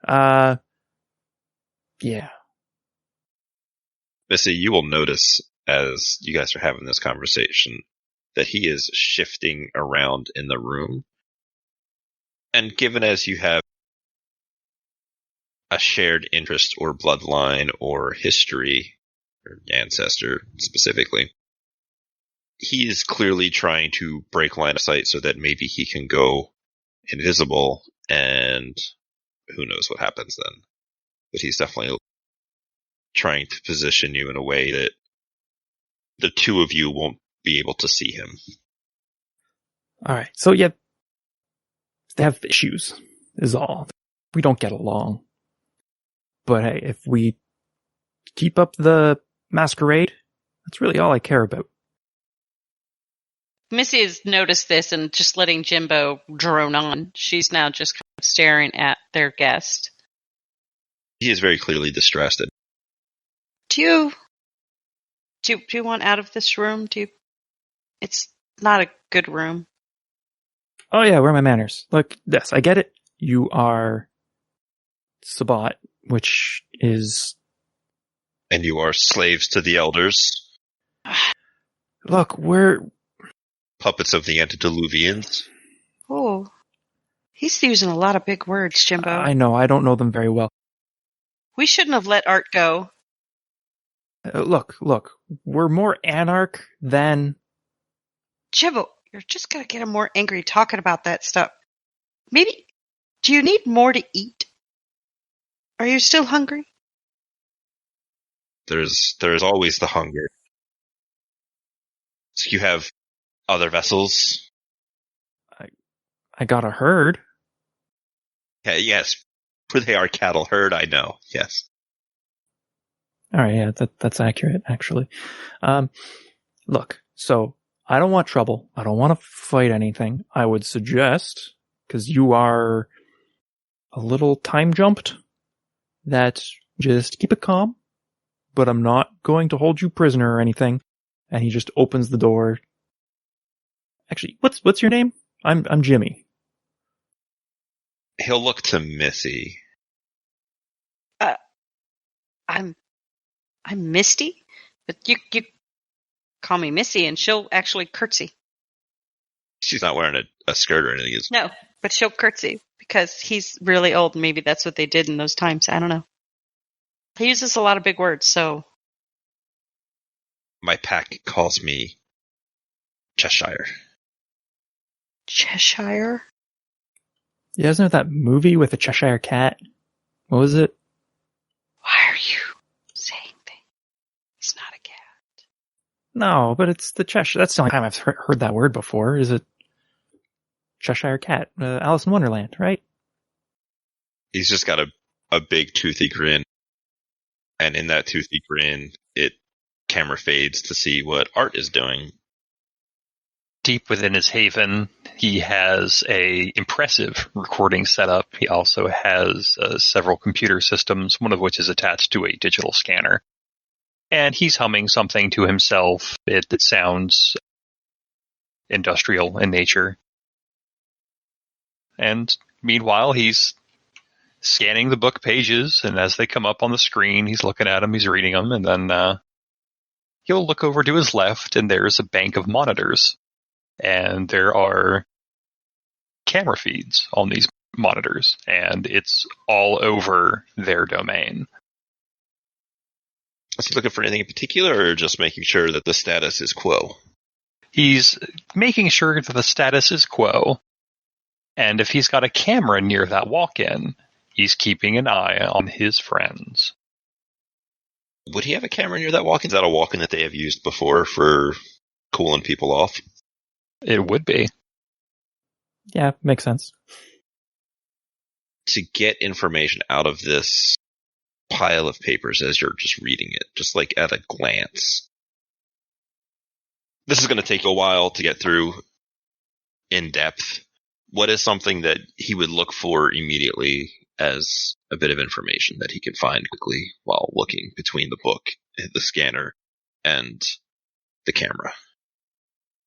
Yeah. Missy, you will notice as you guys are having this conversation that he is shifting around in the room. And given as you have a shared interest or bloodline or history, or ancestor specifically, he is clearly trying to break line of sight so that maybe he can go invisible, and who knows what happens then. But he's definitely trying to position you in a way that the two of you won't be able to see him. Alright, so yeah, they have issues, is all. We don't get along. But hey, if we keep up the masquerade, that's really all I care about. Missy has noticed this and just letting Jimbo drone on. She's now just kind of staring at their guest. He is very clearly distressed. Do you want out of this room? It's not a good room. Oh yeah, where are my manners? Look, yes, I get it. You are Sabat, which is... And you are slaves to the elders. Look, we're... Puppets of the antediluvians. Oh, he's using a lot of big words, Jimbo. I know, I don't know them very well. We shouldn't have let Art go. Look, we're more anarch than... Jimbo, you're just going to get him more angry talking about that stuff. Maybe, do you need more to eat? Are you still hungry? There's always the hunger. So you have other vessels? I got a herd. Yeah, yes. For they are cattle herd, I know. Yes. Alright, yeah, that's accurate, actually. Look, so, I don't want trouble. I don't want to fight anything. I would suggest, because you are a little time jumped, that just keep it calm, but I'm not going to hold you prisoner or anything. And he just opens the door. Actually, what's your name? I'm Jimmy. He'll look to Missy. I'm Misty, but you call me Missy and she'll actually curtsy. She's not wearing a skirt or anything. No, but she'll curtsy because he's really old. Maybe that's what they did in those times. I don't know. He uses a lot of big words, so. My pack calls me Cheshire. Cheshire? Yeah, isn't it that movie with the Cheshire Cat? What was it? Why are you saying things? It's not a cat. No, but it's the Cheshire. That's the only time I've heard that word before. Is it Cheshire Cat? Alice in Wonderland, right? He's just got a big toothy grin. And in that toothy grin, camera fades to see what Art is doing. Deep within his haven, he has a impressive recording setup. He also has several computer systems, one of which is attached to a digital scanner. And he's humming something to himself. It sounds industrial in nature. And meanwhile, he's scanning the book pages, and as they come up on the screen, he's looking at them, he's reading them, and then he'll look over to his left, and there's a bank of monitors. And there are camera feeds on these monitors, and it's all over their domain. Is he looking for anything in particular, or just making sure that the status is quo? He's making sure that the status is quo, and if he's got a camera near that walk-in, he's keeping an eye on his friends. Would he have a camera near that walk-in? Is that a walk-in that they have used before for cooling people off? It would be. Yeah, makes sense. To get information out of this pile of papers as you're just reading it, just like at a glance. This is going to take a while to get through in depth. What is something that he would look for immediately as a bit of information that he can find quickly while looking between the book, the scanner, and the camera?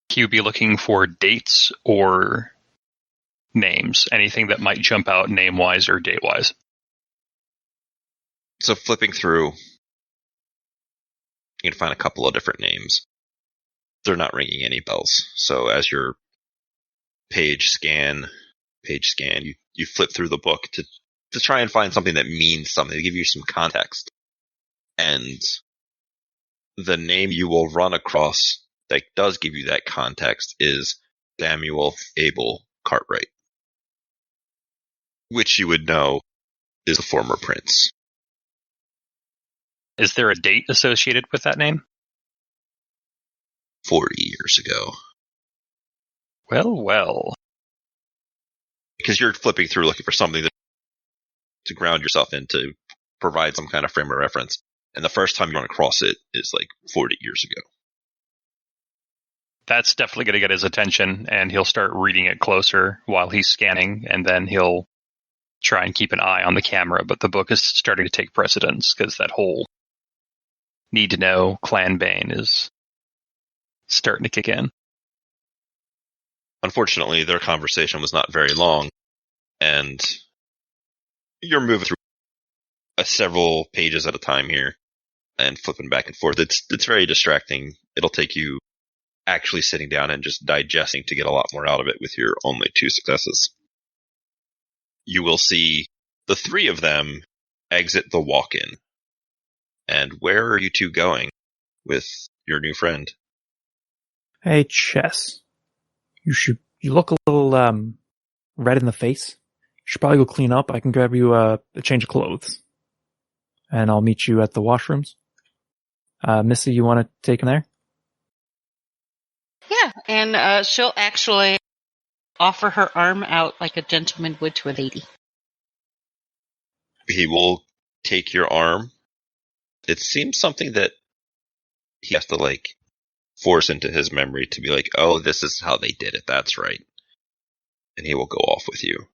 He would be looking for dates or names, anything that might jump out name-wise or date-wise. So flipping through, you can find a couple of different names. They're not ringing any bells. So as your page scan, you flip through the book to try and find something that means something, to give you some context. And the name you will run across that does give you that context is Samuel Abel Cartwright, which you would know is a former prince. Is there a date associated with that name? 40 years ago. Well. Because you're flipping through looking for something to ground yourself in, to provide some kind of frame of reference. And the first time you run across it is like 40 years ago. That's definitely going to get his attention, and he'll start reading it closer while he's scanning, and then he'll try and keep an eye on the camera. But the book is starting to take precedence, because that whole need to know clan bane is starting to kick in. Unfortunately, their conversation was not very long, and you're moving through several pages at a time here and flipping back and forth. It's very distracting. It'll take you actually sitting down and just digesting to get a lot more out of it with your only 2 successes. You will see the 3 of them exit the walk-in. And where are you 2 going with your new friend? Hey, Chess. You look a little, red in the face. You should probably go clean up. I can grab you a change of clothes. And I'll meet you at the washrooms. Missy, you want to take him there? Yeah, and she'll actually offer her arm out like a gentleman would to a lady. He will take your arm. It seems something that he has to force into his memory to be like, oh, this is how they did it. That's right. And he will go off with you.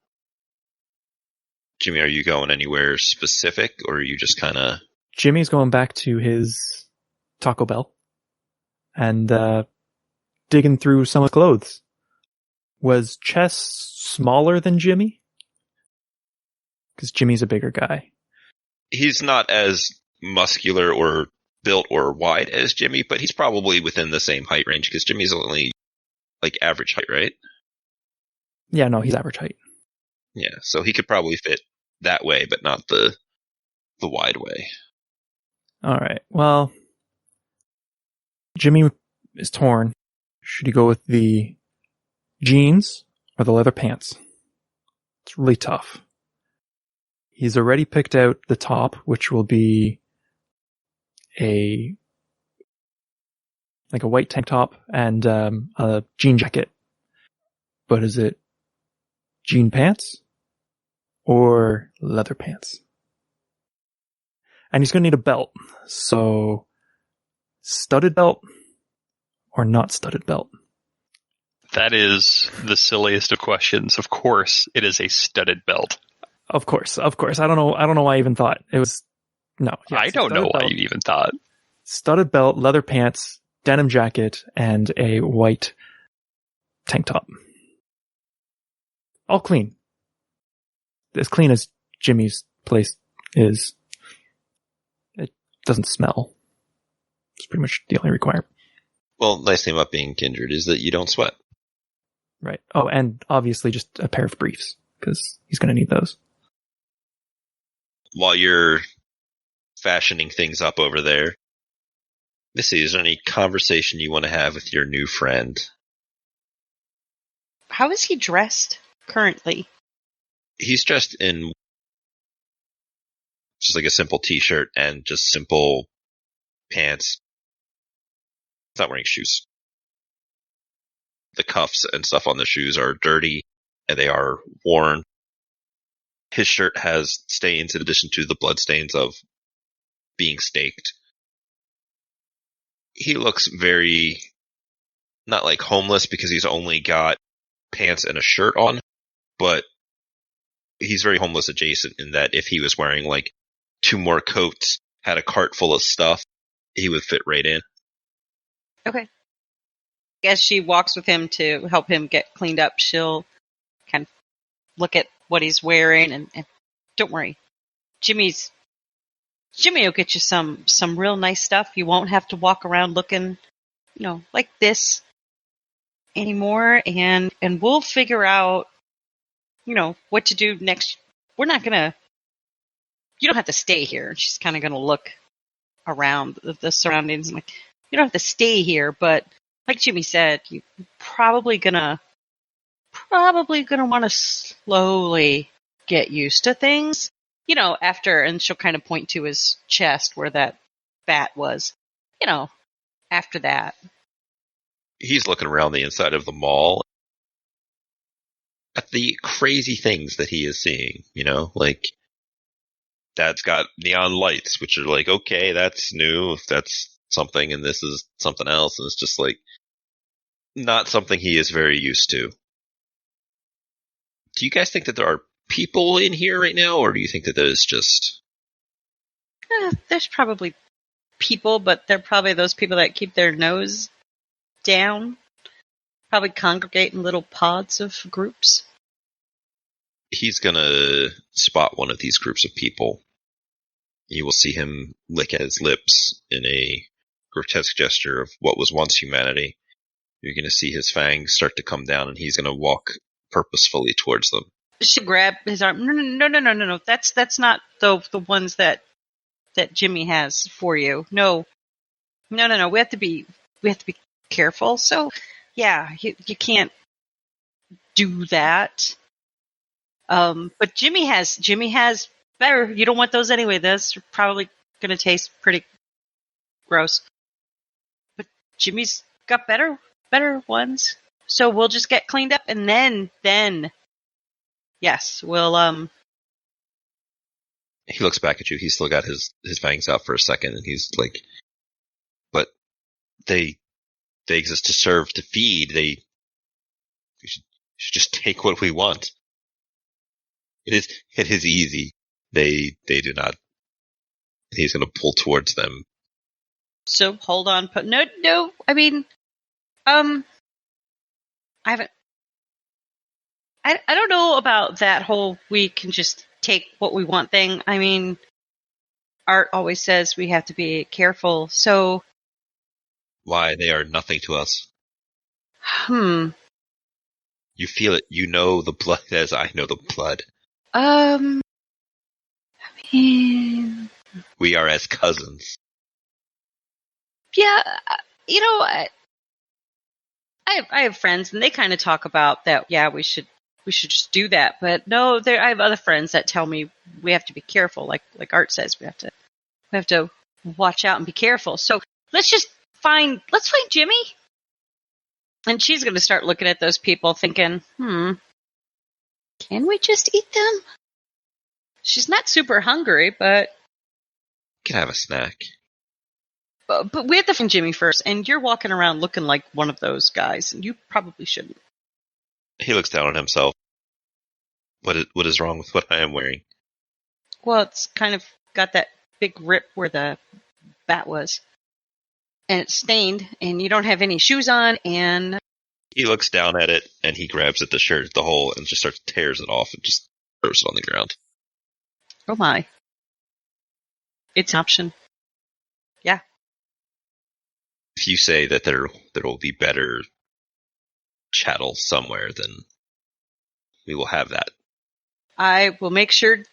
Jimmy, are you going anywhere specific, or are you just kind of... Jimmy's going back to his Taco Bell and digging through some of the clothes. Was Chess smaller than Jimmy? Because Jimmy's a bigger guy. He's not as muscular or built or wide as Jimmy, but he's probably within the same height range, because Jimmy's only average height, right? Yeah, no, he's average height. Yeah, so he could probably fit that way, but not the wide way. All right. Well, Jimmy is torn. Should he go with the jeans or the leather pants? It's really tough. He's already picked out the top, which will be a white tank top and a jean jacket. But is it jean pants or leather pants? And he's going to need a belt. So studded belt or not studded belt? That is the silliest of questions. Of course, it is a studded belt. Of course. I don't know why I even thought. It was, no. Yeah, I don't know why you even thought. Studded belt, leather pants, denim jacket, and a white tank top. All clean. As clean as Jimmy's place is. It doesn't smell. It's pretty much the only requirement. Well, nice thing about being kindred is that you don't sweat. Right. Oh, and obviously just a pair of briefs, because he's going to need those. While you're fashioning things up over there, Missy, is there any conversation you want to have with your new friend? How is he dressed currently? He's dressed in just like a simple t-shirt and just simple pants. He's not wearing shoes. The cuffs and stuff on the shoes are dirty and they are worn. His shirt has stains in addition to the blood stains of being staked. He looks very, not like homeless because he's only got pants and a shirt on, but he's very homeless adjacent in that if he was wearing like 2 more coats, had a cart full of stuff, he would fit right in. Okay. As she walks with him to help him get cleaned up, she'll kind of look at what he's wearing and don't worry. Jimmy will get you some real nice stuff. You won't have to walk around looking, like this anymore, and we'll figure out, what to do next. You don't have to stay here. She's kind of going to look around the surroundings and like, you don't have to stay here, but like Jimmy said, you're probably gonna want to slowly get used to things, after, and she'll kind of point to his chest where that bat was, after that. He's looking around the inside of the mall at the crazy things that he is seeing, like that's got neon lights, which are like, okay, that's new, if that's something, and this is something else, and it's just like not something he is very used to. Do you guys think that there are people in here right now, or do you think that there's just... There's probably people, but they're probably those people that keep their nose down, probably congregate in little pods of groups. He's gonna spot one of these groups of people. You will see him lick at his lips in a grotesque gesture of what was once humanity. You're gonna see his fangs start to come down, and he's gonna walk purposefully towards them. She grabbed his arm. No. That's not the ones that Jimmy has for you. No. We have to be careful. So, yeah, you can't do that. But Jimmy has better. You don't want those anyway. Those are probably going to taste pretty gross. But Jimmy's got better ones. So we'll just get cleaned up, and then, yes, we'll He looks back at you. He's still got his fangs out for a second, and he's like, "But they exist to serve, to feed. You should just take what we want. It is easy. They do not." He's going to pull towards them. So hold on, no. I mean, I don't know about that whole we can just take what we want thing. I mean, Art always says we have to be careful, so... Why? They are nothing to us. You feel it. You know the blood as I know the blood. I mean... We are as cousins. Yeah, I have friends, and they kind of talk about that. Yeah, we should just do that. But no, I have other friends that tell me we have to be careful. Like Art says, we have to watch out and be careful. So let's find Jimmy. And she's going to start looking at those people, thinking, can we just eat them? She's not super hungry, but You can have a snack. But we have to find Jimmy first, and you're walking around looking like one of those guys, and you probably shouldn't. He looks down on himself. What is wrong with what I am wearing? Well, it's kind of got that big rip where the bat was. And it's stained, and you don't have any shoes on, and... He looks down at it, and he grabs at the shirt at the hole and just starts tears it off and just throws it on the ground. Oh my. It's an option. Yeah. If you say that there will be better chattel somewhere, then we will have that. I will make sure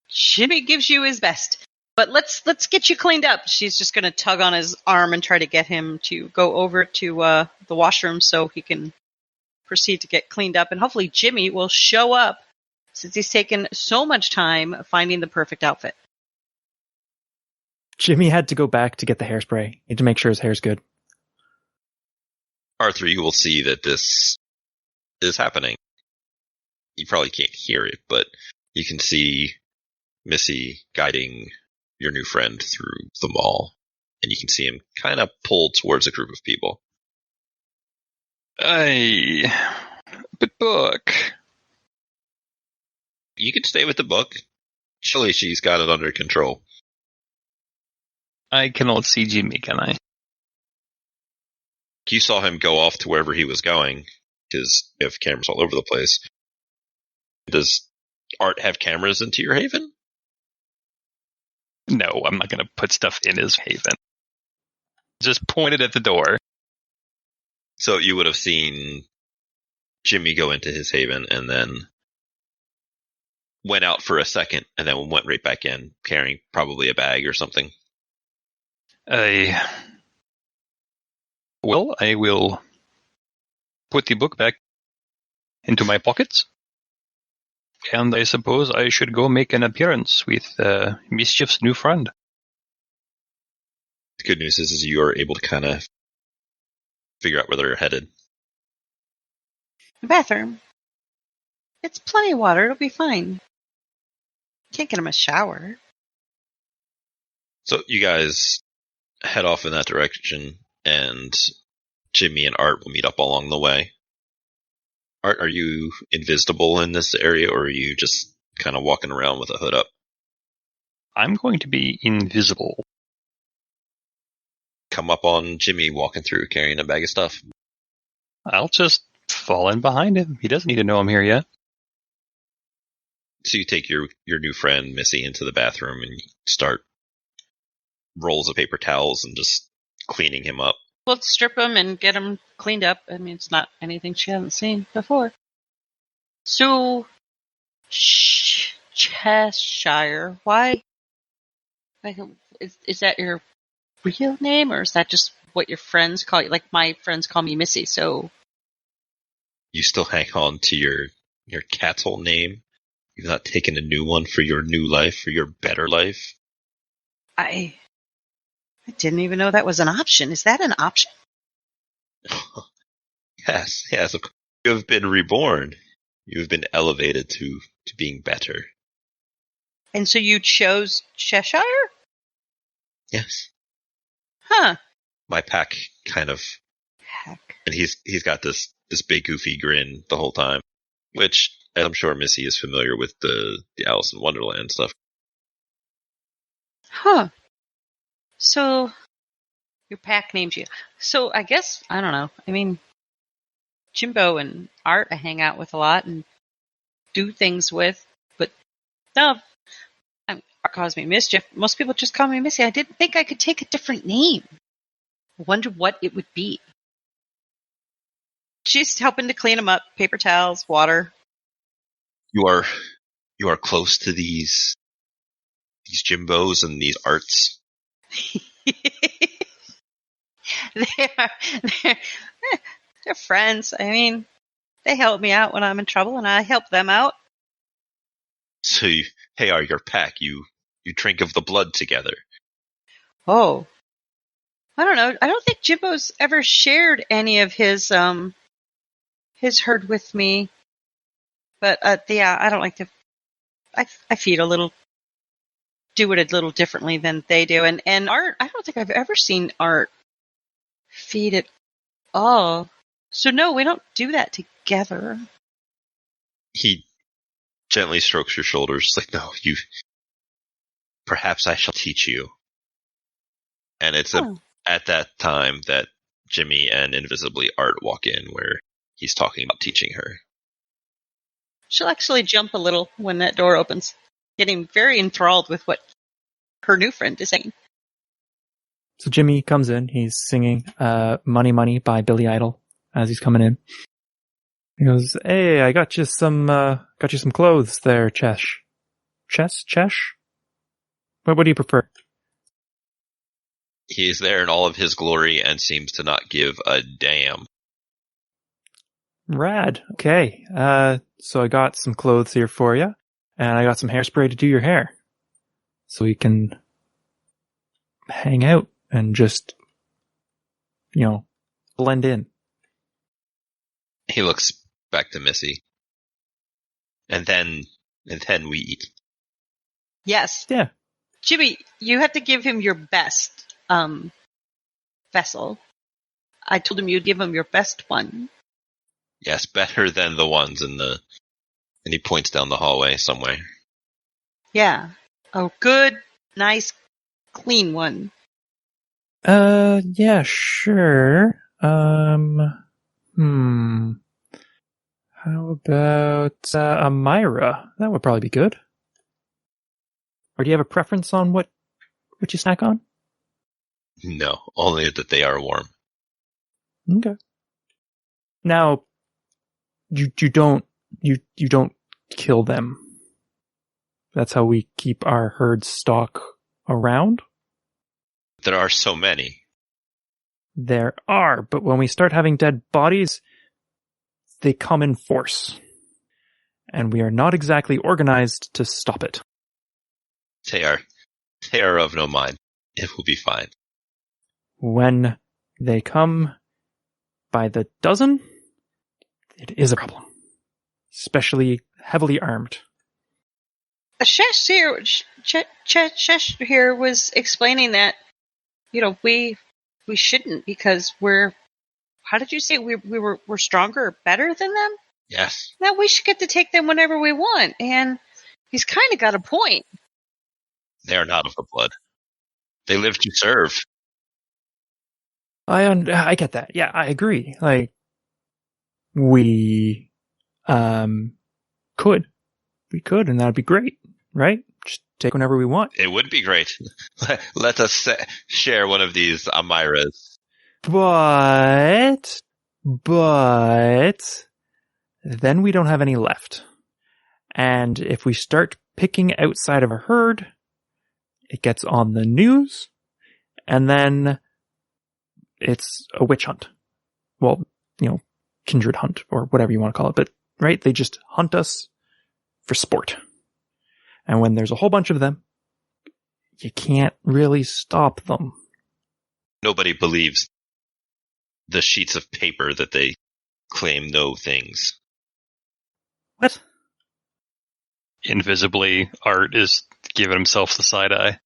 Jimmy gives you his best. But let's get you cleaned up. She's just going to tug on his arm and try to get him to go over to the washroom so he can proceed to get cleaned up. And hopefully Jimmy will show up since he's taken so much time finding the perfect outfit. Jimmy had to go back to get the hairspray. Need to make sure his hair's good. Arthur, you will see that this is happening. You probably can't hear it, but you can see Missy guiding your new friend through the mall, and you can see him kind of pulled towards a group of people. Hey, but book. You can stay with the book. Surely she's got it under control. I cannot see Jimmy, can I? You saw him go off to wherever he was going, because you have cameras all over the place. Does Art have cameras into your haven? No, I'm not going to put stuff in his haven. Just pointed at the door. So you would have seen Jimmy go into his haven and then went out for a second and then went right back in, carrying probably a bag or something. I will put the book back into my pockets. And I suppose I should go make an appearance with Mischief's new friend. The good news is you are able to kind of figure out where they're headed. The bathroom. It's plenty of water. It'll be fine. Can't get him a shower. So you guys head off in that direction, and Jimmy and Art will meet up along the way. Art, are you invisible in this area, or are you just kind of walking around with a hood up? I'm going to be invisible. Come up on Jimmy walking through carrying a bag of stuff. I'll just fall in behind him. He doesn't need to know I'm here yet. So you take your new friend, Missy, into the bathroom and start rolls of paper towels and just cleaning him up. We'll strip him and get him cleaned up. I mean, it's not anything she hasn't seen before. So, Cheshire, why? Is that your real name, or is that just what your friends call you? Like, my friends call me Missy, so... You still hang on to your cattle name? You've not taken a new one for your new life, for your better life? I didn't even know that was an option. Is that an option? Yes. Of course. You have been reborn. You have been elevated to being better. And so you chose Cheshire? Yes. Huh. My pack kind of... Heck. And he's got this big goofy grin the whole time, which I'm sure Missy is familiar with the Alice in Wonderland stuff. Huh. So, your pack named you. So, I guess, I don't know. I mean, Jimbo and Art I hang out with a lot and do things with, but no, Art calls me Mischief. Most people just call me Missy. I didn't think I could take a different name. I wonder what it would be. She's helping to clean them up. Paper towels, water. You are close to these Jimbos and these Arts. They're friends. I mean, they help me out when I'm in trouble, and I help them out. So, hey, are your pack? You drink of the blood together. Oh, I don't know. I don't think Jimbo's ever shared any of his herd with me. But yeah, I don't like to. I feed a little. Do it a little differently than they do, and Art. I don't think I've ever seen Art feed at all. So no, we don't do that together. He gently strokes your shoulders, like, no, you. Perhaps I shall teach you. And it's at that time that Jimmy and Invisibly Art walk in, where he's talking about teaching her. She'll actually jump a little when that door opens, getting very enthralled with what her new friend is saying. So Jimmy comes in. He's singing Money Money by Billy Idol as he's coming in. He goes, "Hey, I got you some clothes there, Chesh. Chesh? What do you prefer? He is there in all of his glory and seems to not give a damn. Rad. Okay. So I got some clothes here for you, and I got some hairspray to do your hair, so we can hang out and just, blend in. He looks back to Missy. And then we eat. Yes. Yeah. Jimmy, you have to give him your best vessel. I told him you'd give him your best one. Yes, better than the ones in the... And he points down the hallway somewhere. Yeah. A good, nice, clean one. Yeah, sure. How about a Myra? That would probably be good. Or do you have a preference on what you snack on? No, only that they are warm. Okay. Now, you don't kill them. That's how we keep our herd stock around. There are so many. There are, but when we start having dead bodies, they come in force. And we are not exactly organized to stop it. They are of no mind. It will be fine. When they come by the dozen, it is a problem. Especially heavily armed. Shesh here was explaining that, we shouldn't because we're, how did you say we're stronger or better than them? Yes. That we should get to take them whenever we want. And he's kind of got a point. They are not of the blood. They live to serve. I get that. Yeah, I agree. Like, we could, and that'd be great, right? Just take whenever we want. It would be great. Let us share one of these Amyras. But then we don't have any left. And if we start picking outside of a herd, it gets on the news, and then it's a witch hunt. Well, kindred hunt, or whatever you want to call it. But, right, they just hunt us for sport. And when there's a whole bunch of them, you can't really stop them. Nobody believes the sheets of paper that they claim know things. What? Invisibly, Art is giving himself the side eye.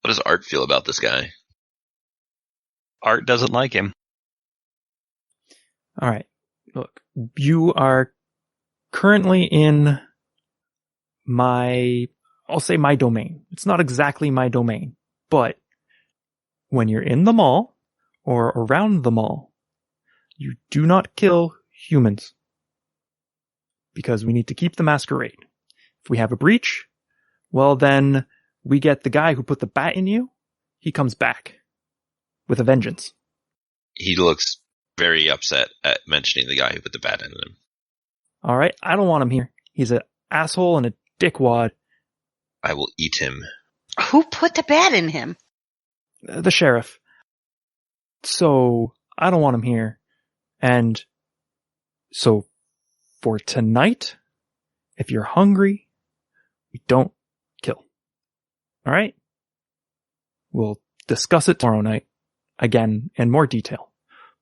What does Art feel about this guy? Art doesn't like him. All right. Look, you are currently in I'll say my domain. It's not exactly my domain, but when you're in the mall or around the mall, you do not kill humans because we need to keep the masquerade. If we have a breach, well then we get the guy who put the bat in you. He comes back with a vengeance. He looks very upset at mentioning the guy who put the bat in him. All right, I don't want him here. He's an asshole and a dickwad. I will eat him. Who put the bat in him? The sheriff. So I don't want him here. And so for tonight, if you're hungry, we don't kill. All right? We'll discuss it tomorrow night again in more detail.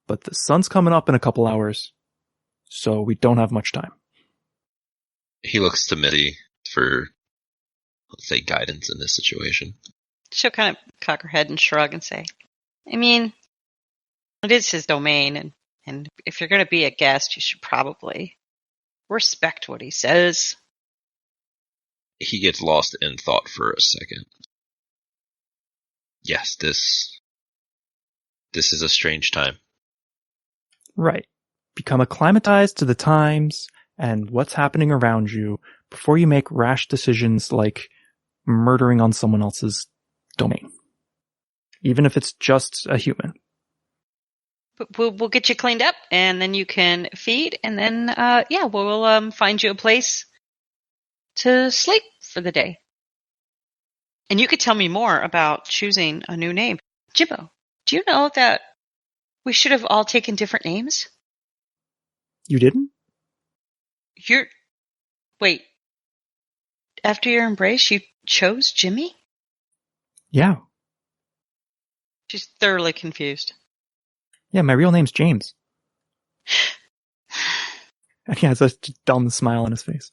But the sun's coming up in a couple hours, so we don't have much time. He looks to Mitty for, let's say, guidance in this situation. She'll kind of cock her head and shrug and say, I mean, it is his domain, and if you're going to be a guest, you should probably respect what he says. He gets lost in thought for a second. Yes, this is a strange time. Right. Become acclimatized to the times and what's happening around you before you make rash decisions like murdering on someone else's domain. Even if it's just a human. But we'll get you cleaned up, and then you can feed, and then, we'll find you a place to sleep for the day. And you could tell me more about choosing a new name. Jimbo, do you know that we should have all taken different names? You didn't? Wait, after your embrace, you chose Jimmy? Yeah. She's thoroughly confused. Yeah, my real name's James. And he has a dumb smile on his face.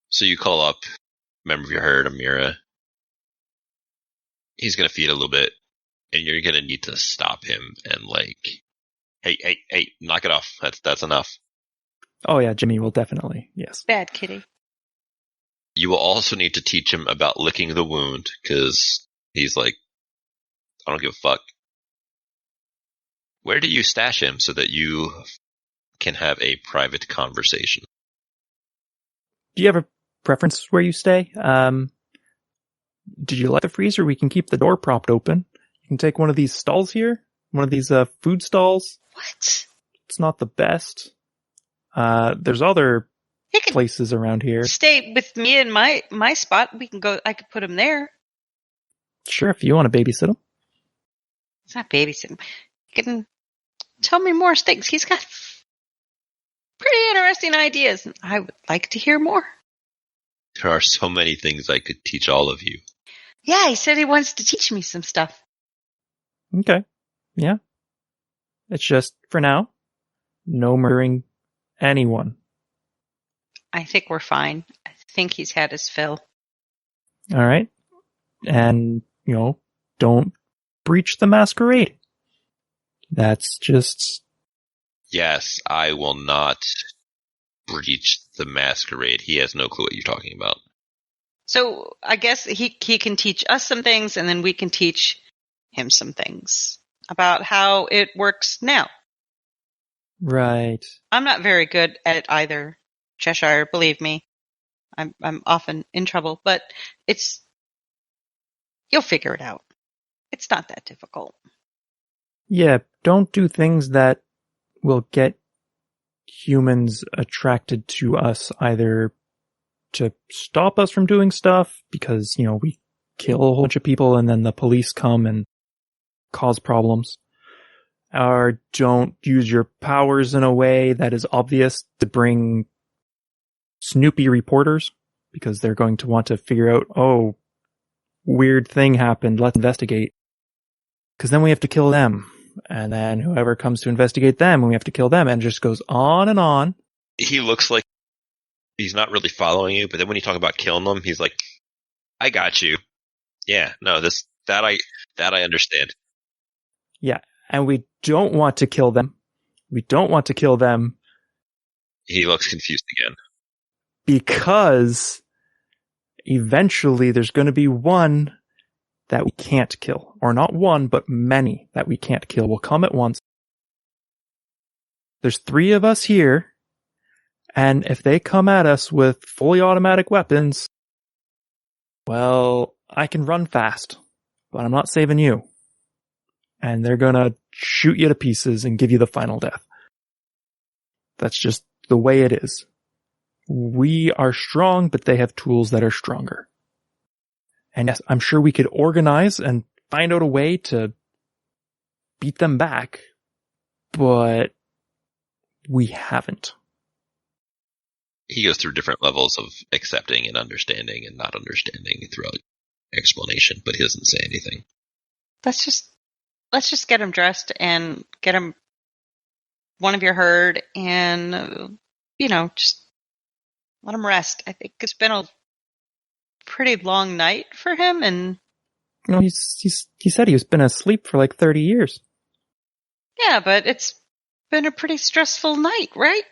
So you call up a member of your herd, Amira. He's going to feed a little bit, and you're going to need to stop him and hey, knock it off. That's enough. Oh yeah, Jimmy will definitely, yes. Bad kitty. You will also need to teach him about licking the wound, because he's like, I don't give a fuck. Where do you stash him so that you can have a private conversation? Do you have a preference where you stay? Did you like the freezer? We can keep the door propped open. You can take one of these stalls here. One of these food stalls. What? It's not the best. There's other places around here. Stay with me in my spot. I could put him there. Sure, if you want to babysit him. It's not babysitting. You can tell me more things. He's got pretty interesting ideas, and I would like to hear more. There are so many things I could teach all of you. Yeah, he said he wants to teach me some stuff. Okay. Yeah. It's just, for now, no murdering anyone. I think we're fine. I think he's had his fill. All right. And, don't breach the masquerade. That's just... Yes, I will not breach the masquerade. He has no clue what you're talking about. So I guess he can teach us some things, and then we can teach him some things about how it works now. Right. I'm not very good at it either, Cheshire, believe me. I'm often in trouble, but you'll figure it out. It's not that difficult. Yeah, don't do things that will get humans attracted to us, either to stop us from doing stuff because, we kill a whole bunch of people and then the police come and cause problems. Or don't use your powers in a way that is obvious to bring snoopy reporters, because they're going to want to figure out, oh, weird thing happened, let's investigate. Because then we have to kill them. And then whoever comes to investigate them, we have to kill them. And it just goes on and on. He looks like he's not really following you, but then when you talk about killing them, he's like, I got you. Yeah, no, that I understand. Yeah, and we don't want to kill them. We don't want to kill them. He looks confused again. Because eventually there's going to be one that we can't kill. Or not one, but many that we can't kill will come at once. There's 3 of us here, and if they come at us with fully automatic weapons, well, I can run fast, but I'm not saving you. And they're gonna shoot you to pieces and give you the final death. That's just the way it is. We are strong, but they have tools that are stronger. And yes, I'm sure we could organize and find out a way to beat them back, but we haven't. He goes through different levels of accepting and understanding and not understanding throughout explanation, but he doesn't say anything. Let's just get him dressed and get him one of your herd and, just let him rest. I think it's been a pretty long night for him, and he said he's been asleep for like 30 years. Yeah, but it's been a pretty stressful night, right?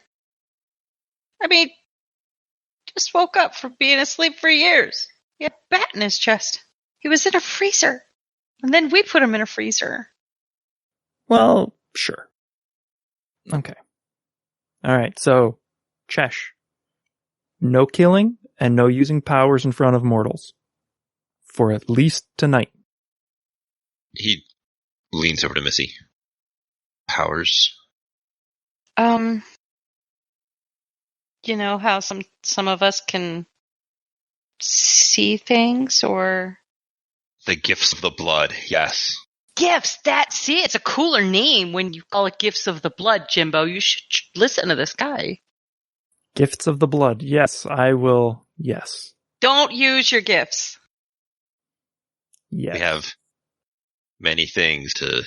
I mean, just woke up from being asleep for years. He had a bat in his chest. He was in a freezer. And then we put him in a freezer. Well, sure. Okay. Alright, so, Chesh. No killing and no using powers in front of mortals. For at least tonight. He leans over to Missy. Powers? You know how some of us can see things or... The gifts of the blood, yes. Gifts, it's a cooler name when you call it Gifts of the Blood, Jimbo. You should listen to this guy. Gifts of the blood. Yes, I will. Yes. Don't use your gifts. Yes. We have many things to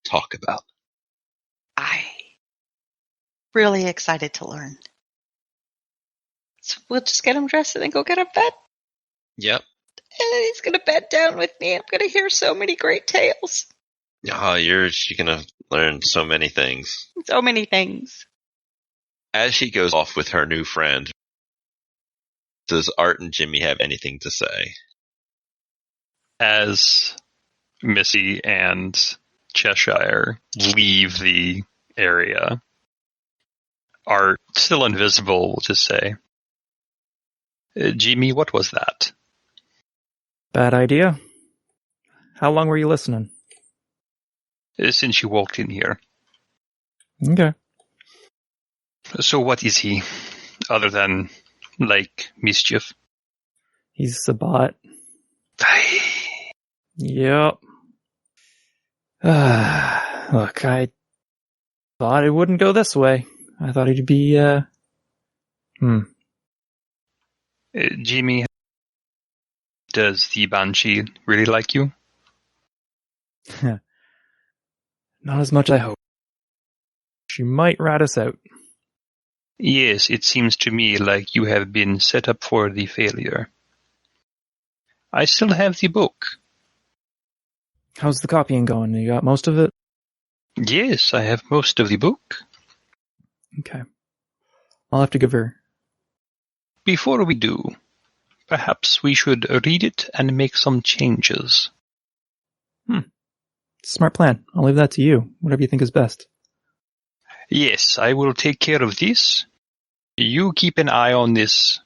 talk about. I'm really excited to learn. So we'll just get him dressed and then go get him fed. Yep. And then he's going to bed down with me. I'm going to hear so many great tales. Oh, you're going to learn so many things. So many things. As she goes off with her new friend, does Art and Jimmy have anything to say? As Missy and Cheshire leave the area, Art, still invisible, will just say, Jimmy, what was that? Bad idea. How long were you listening? Since you walked in here. Okay. So what is he, other than, like, mischief? He's a bot. Yep. Look, I thought it wouldn't go this way. I thought he'd be, Jimmy, does the Banshee really like you? Not as much as I hope. She might rat us out. Yes, it seems to me like you have been set up for the failure. I still have the book. How's the copying going? You got most of it? Yes, I have most of the book. Okay. I'll have to give her... Before we do, perhaps we should read it and make some changes. Smart plan. I'll leave that to you. Whatever you think is best. Yes, I will take care of this. You keep an eye on this,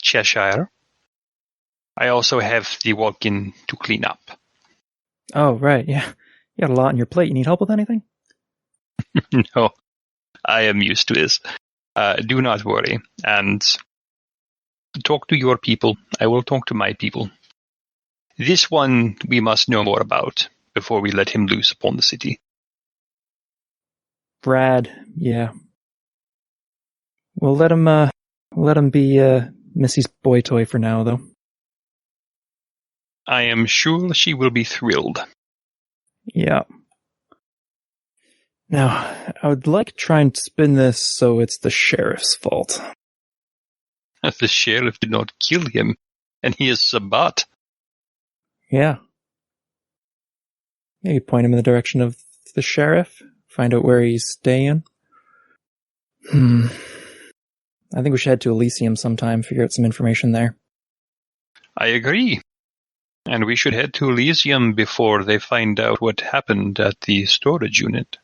Cheshire. I also have the walk-in to clean up. Oh, right, yeah. You got a lot on your plate. You need help with anything? No, I am used to this. Do not worry. And talk to your people. I will talk to my people. This one we must know more about before we let him loose upon the city. Brad, yeah. We'll let him be Missy's boy toy for now, though. I am sure she will be thrilled. Yeah. Now, I would like to try and spin this so it's the sheriff's fault. The sheriff did not kill him, and he is a bot. Yeah. Maybe point him in the direction of the sheriff. Find out where he's staying. I think we should head to Elysium sometime, figure out some information there. I agree. And we should head to Elysium before they find out what happened at the storage unit.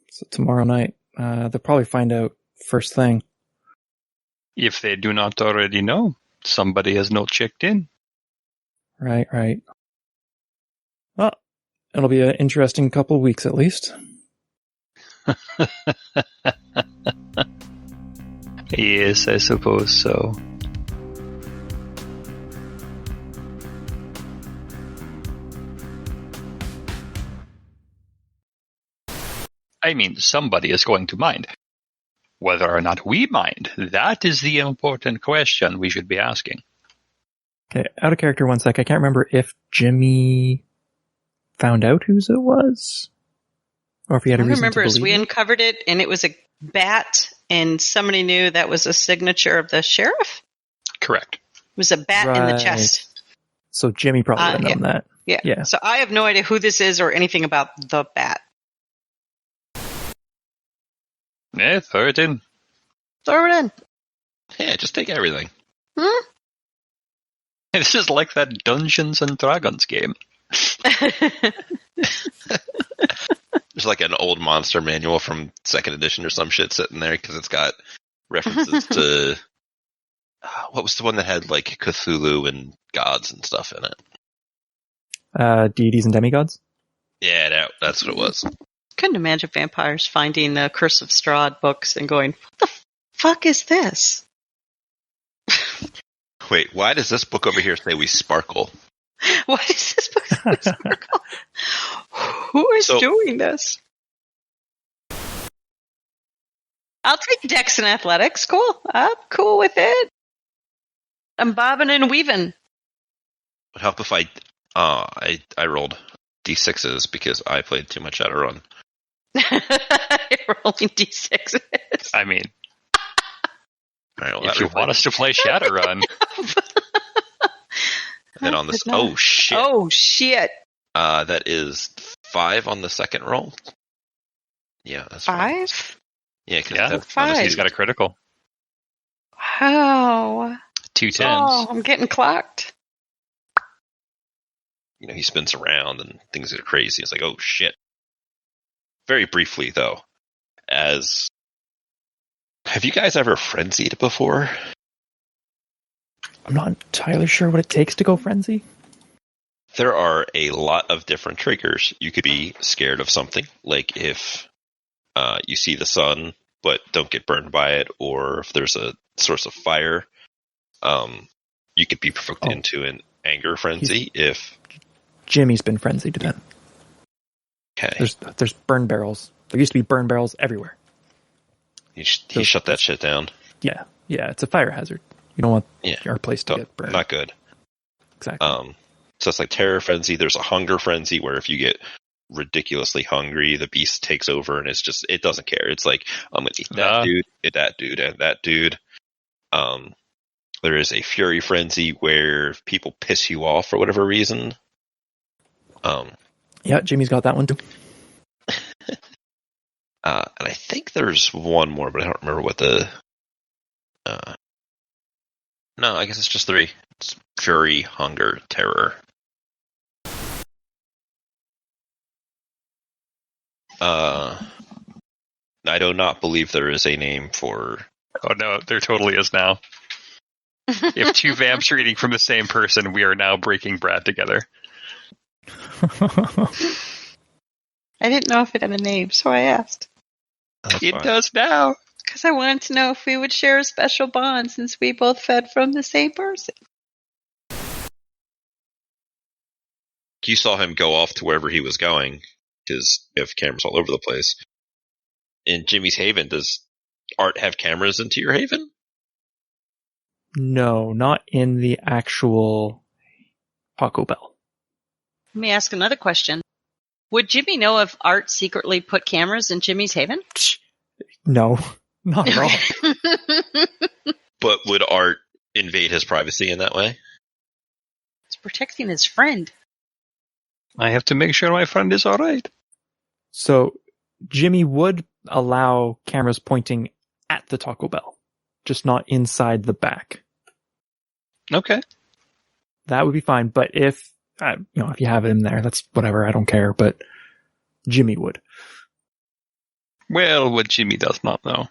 So tomorrow night, they'll probably find out first thing. If they do not already know, somebody has not checked in. Right. Well, it'll be an interesting couple of weeks at least. Yes, I suppose so. I mean, somebody is going to mind. Whether or not we mind, that is the important question we should be asking. Okay, out of character 1 sec. I can't remember if Jimmy found out whose it was, or if he had a reason to believe. I remember as we uncovered it, and it was a bat, and somebody knew that was a signature of the sheriff. Correct. It was a bat in the chest. So Jimmy probably would have known that. Yeah. So I have no idea who this is or anything about the bat. Yeah, throw it in. Throw it in. Yeah, just take everything. This is like that Dungeons and Dragons game. There's like an old monster manual from 2nd edition or some shit sitting there because it's got references to what was the one that had like Cthulhu and gods and stuff in it? Deities and demigods? Yeah, that's what it was. Couldn't imagine vampires finding the Curse of Strahd books and going, what the fuck is this? Wait, why does this book over here say we sparkle? Why is this book so sparkle? Who is doing this? I'll take Dex and Athletics. Cool. I'm cool with it. I'm bobbing and weaving. Would help if I rolled D6s because I played too much Shadowrun. Rolling D6s. I mean, All right, well, if you want us to play Shadowrun. Then on this, oh shit! Oh shit! That is 5 on the second roll. Yeah, that's 5. Yeah, because he's got a critical. Wow. 2 10s. Oh, I'm getting clocked. He spins around and things are crazy. It's like, oh shit. Very briefly though, have you guys ever frenzied before? I'm not entirely sure what it takes to go frenzy. There are a lot of different triggers. You could be scared of something, like if you see the sun but don't get burned by it, or if there's a source of fire, you could be provoked into an anger frenzy. If Jimmy's been frenzied then. Okay. There's burn barrels. There used to be burn barrels everywhere. He shut that shit down. Yeah, it's a fire hazard. You don't want your place to get burned. Not good. Exactly. So it's like terror frenzy. There's a hunger frenzy where if you get ridiculously hungry, the beast takes over and it doesn't care. It's like, I'm going to eat that dude, and that dude. There is a fury frenzy where people piss you off for whatever reason. Yeah, Jimmy's got that one too. And I think there's one more, but I don't remember what the... No, I guess it's just 3. It's fury, hunger, terror. I do not believe there is a name for... Oh no, there totally is now. If 2 vamps are eating from the same person, we are now breaking Brad together. I didn't know if it had a name, so I asked. It does now. Because I wanted to know if we would share a special bond since we both fed from the same person. You saw him go off to wherever he was going, because you have cameras all over the place. In Jimmy's Haven, does Art have cameras into your haven? No, not in the actual Taco Bell. Let me ask another question. Would Jimmy know if Art secretly put cameras in Jimmy's Haven? No, not at all. But would Art invade his privacy in that way? He's protecting his friend. I have to make sure my friend is all right. So Jimmy would allow cameras pointing at the Taco Bell, just not inside the back. Okay. That would be fine. But if you have him there, that's whatever. I don't care. But Jimmy would. Well, what Jimmy does not know.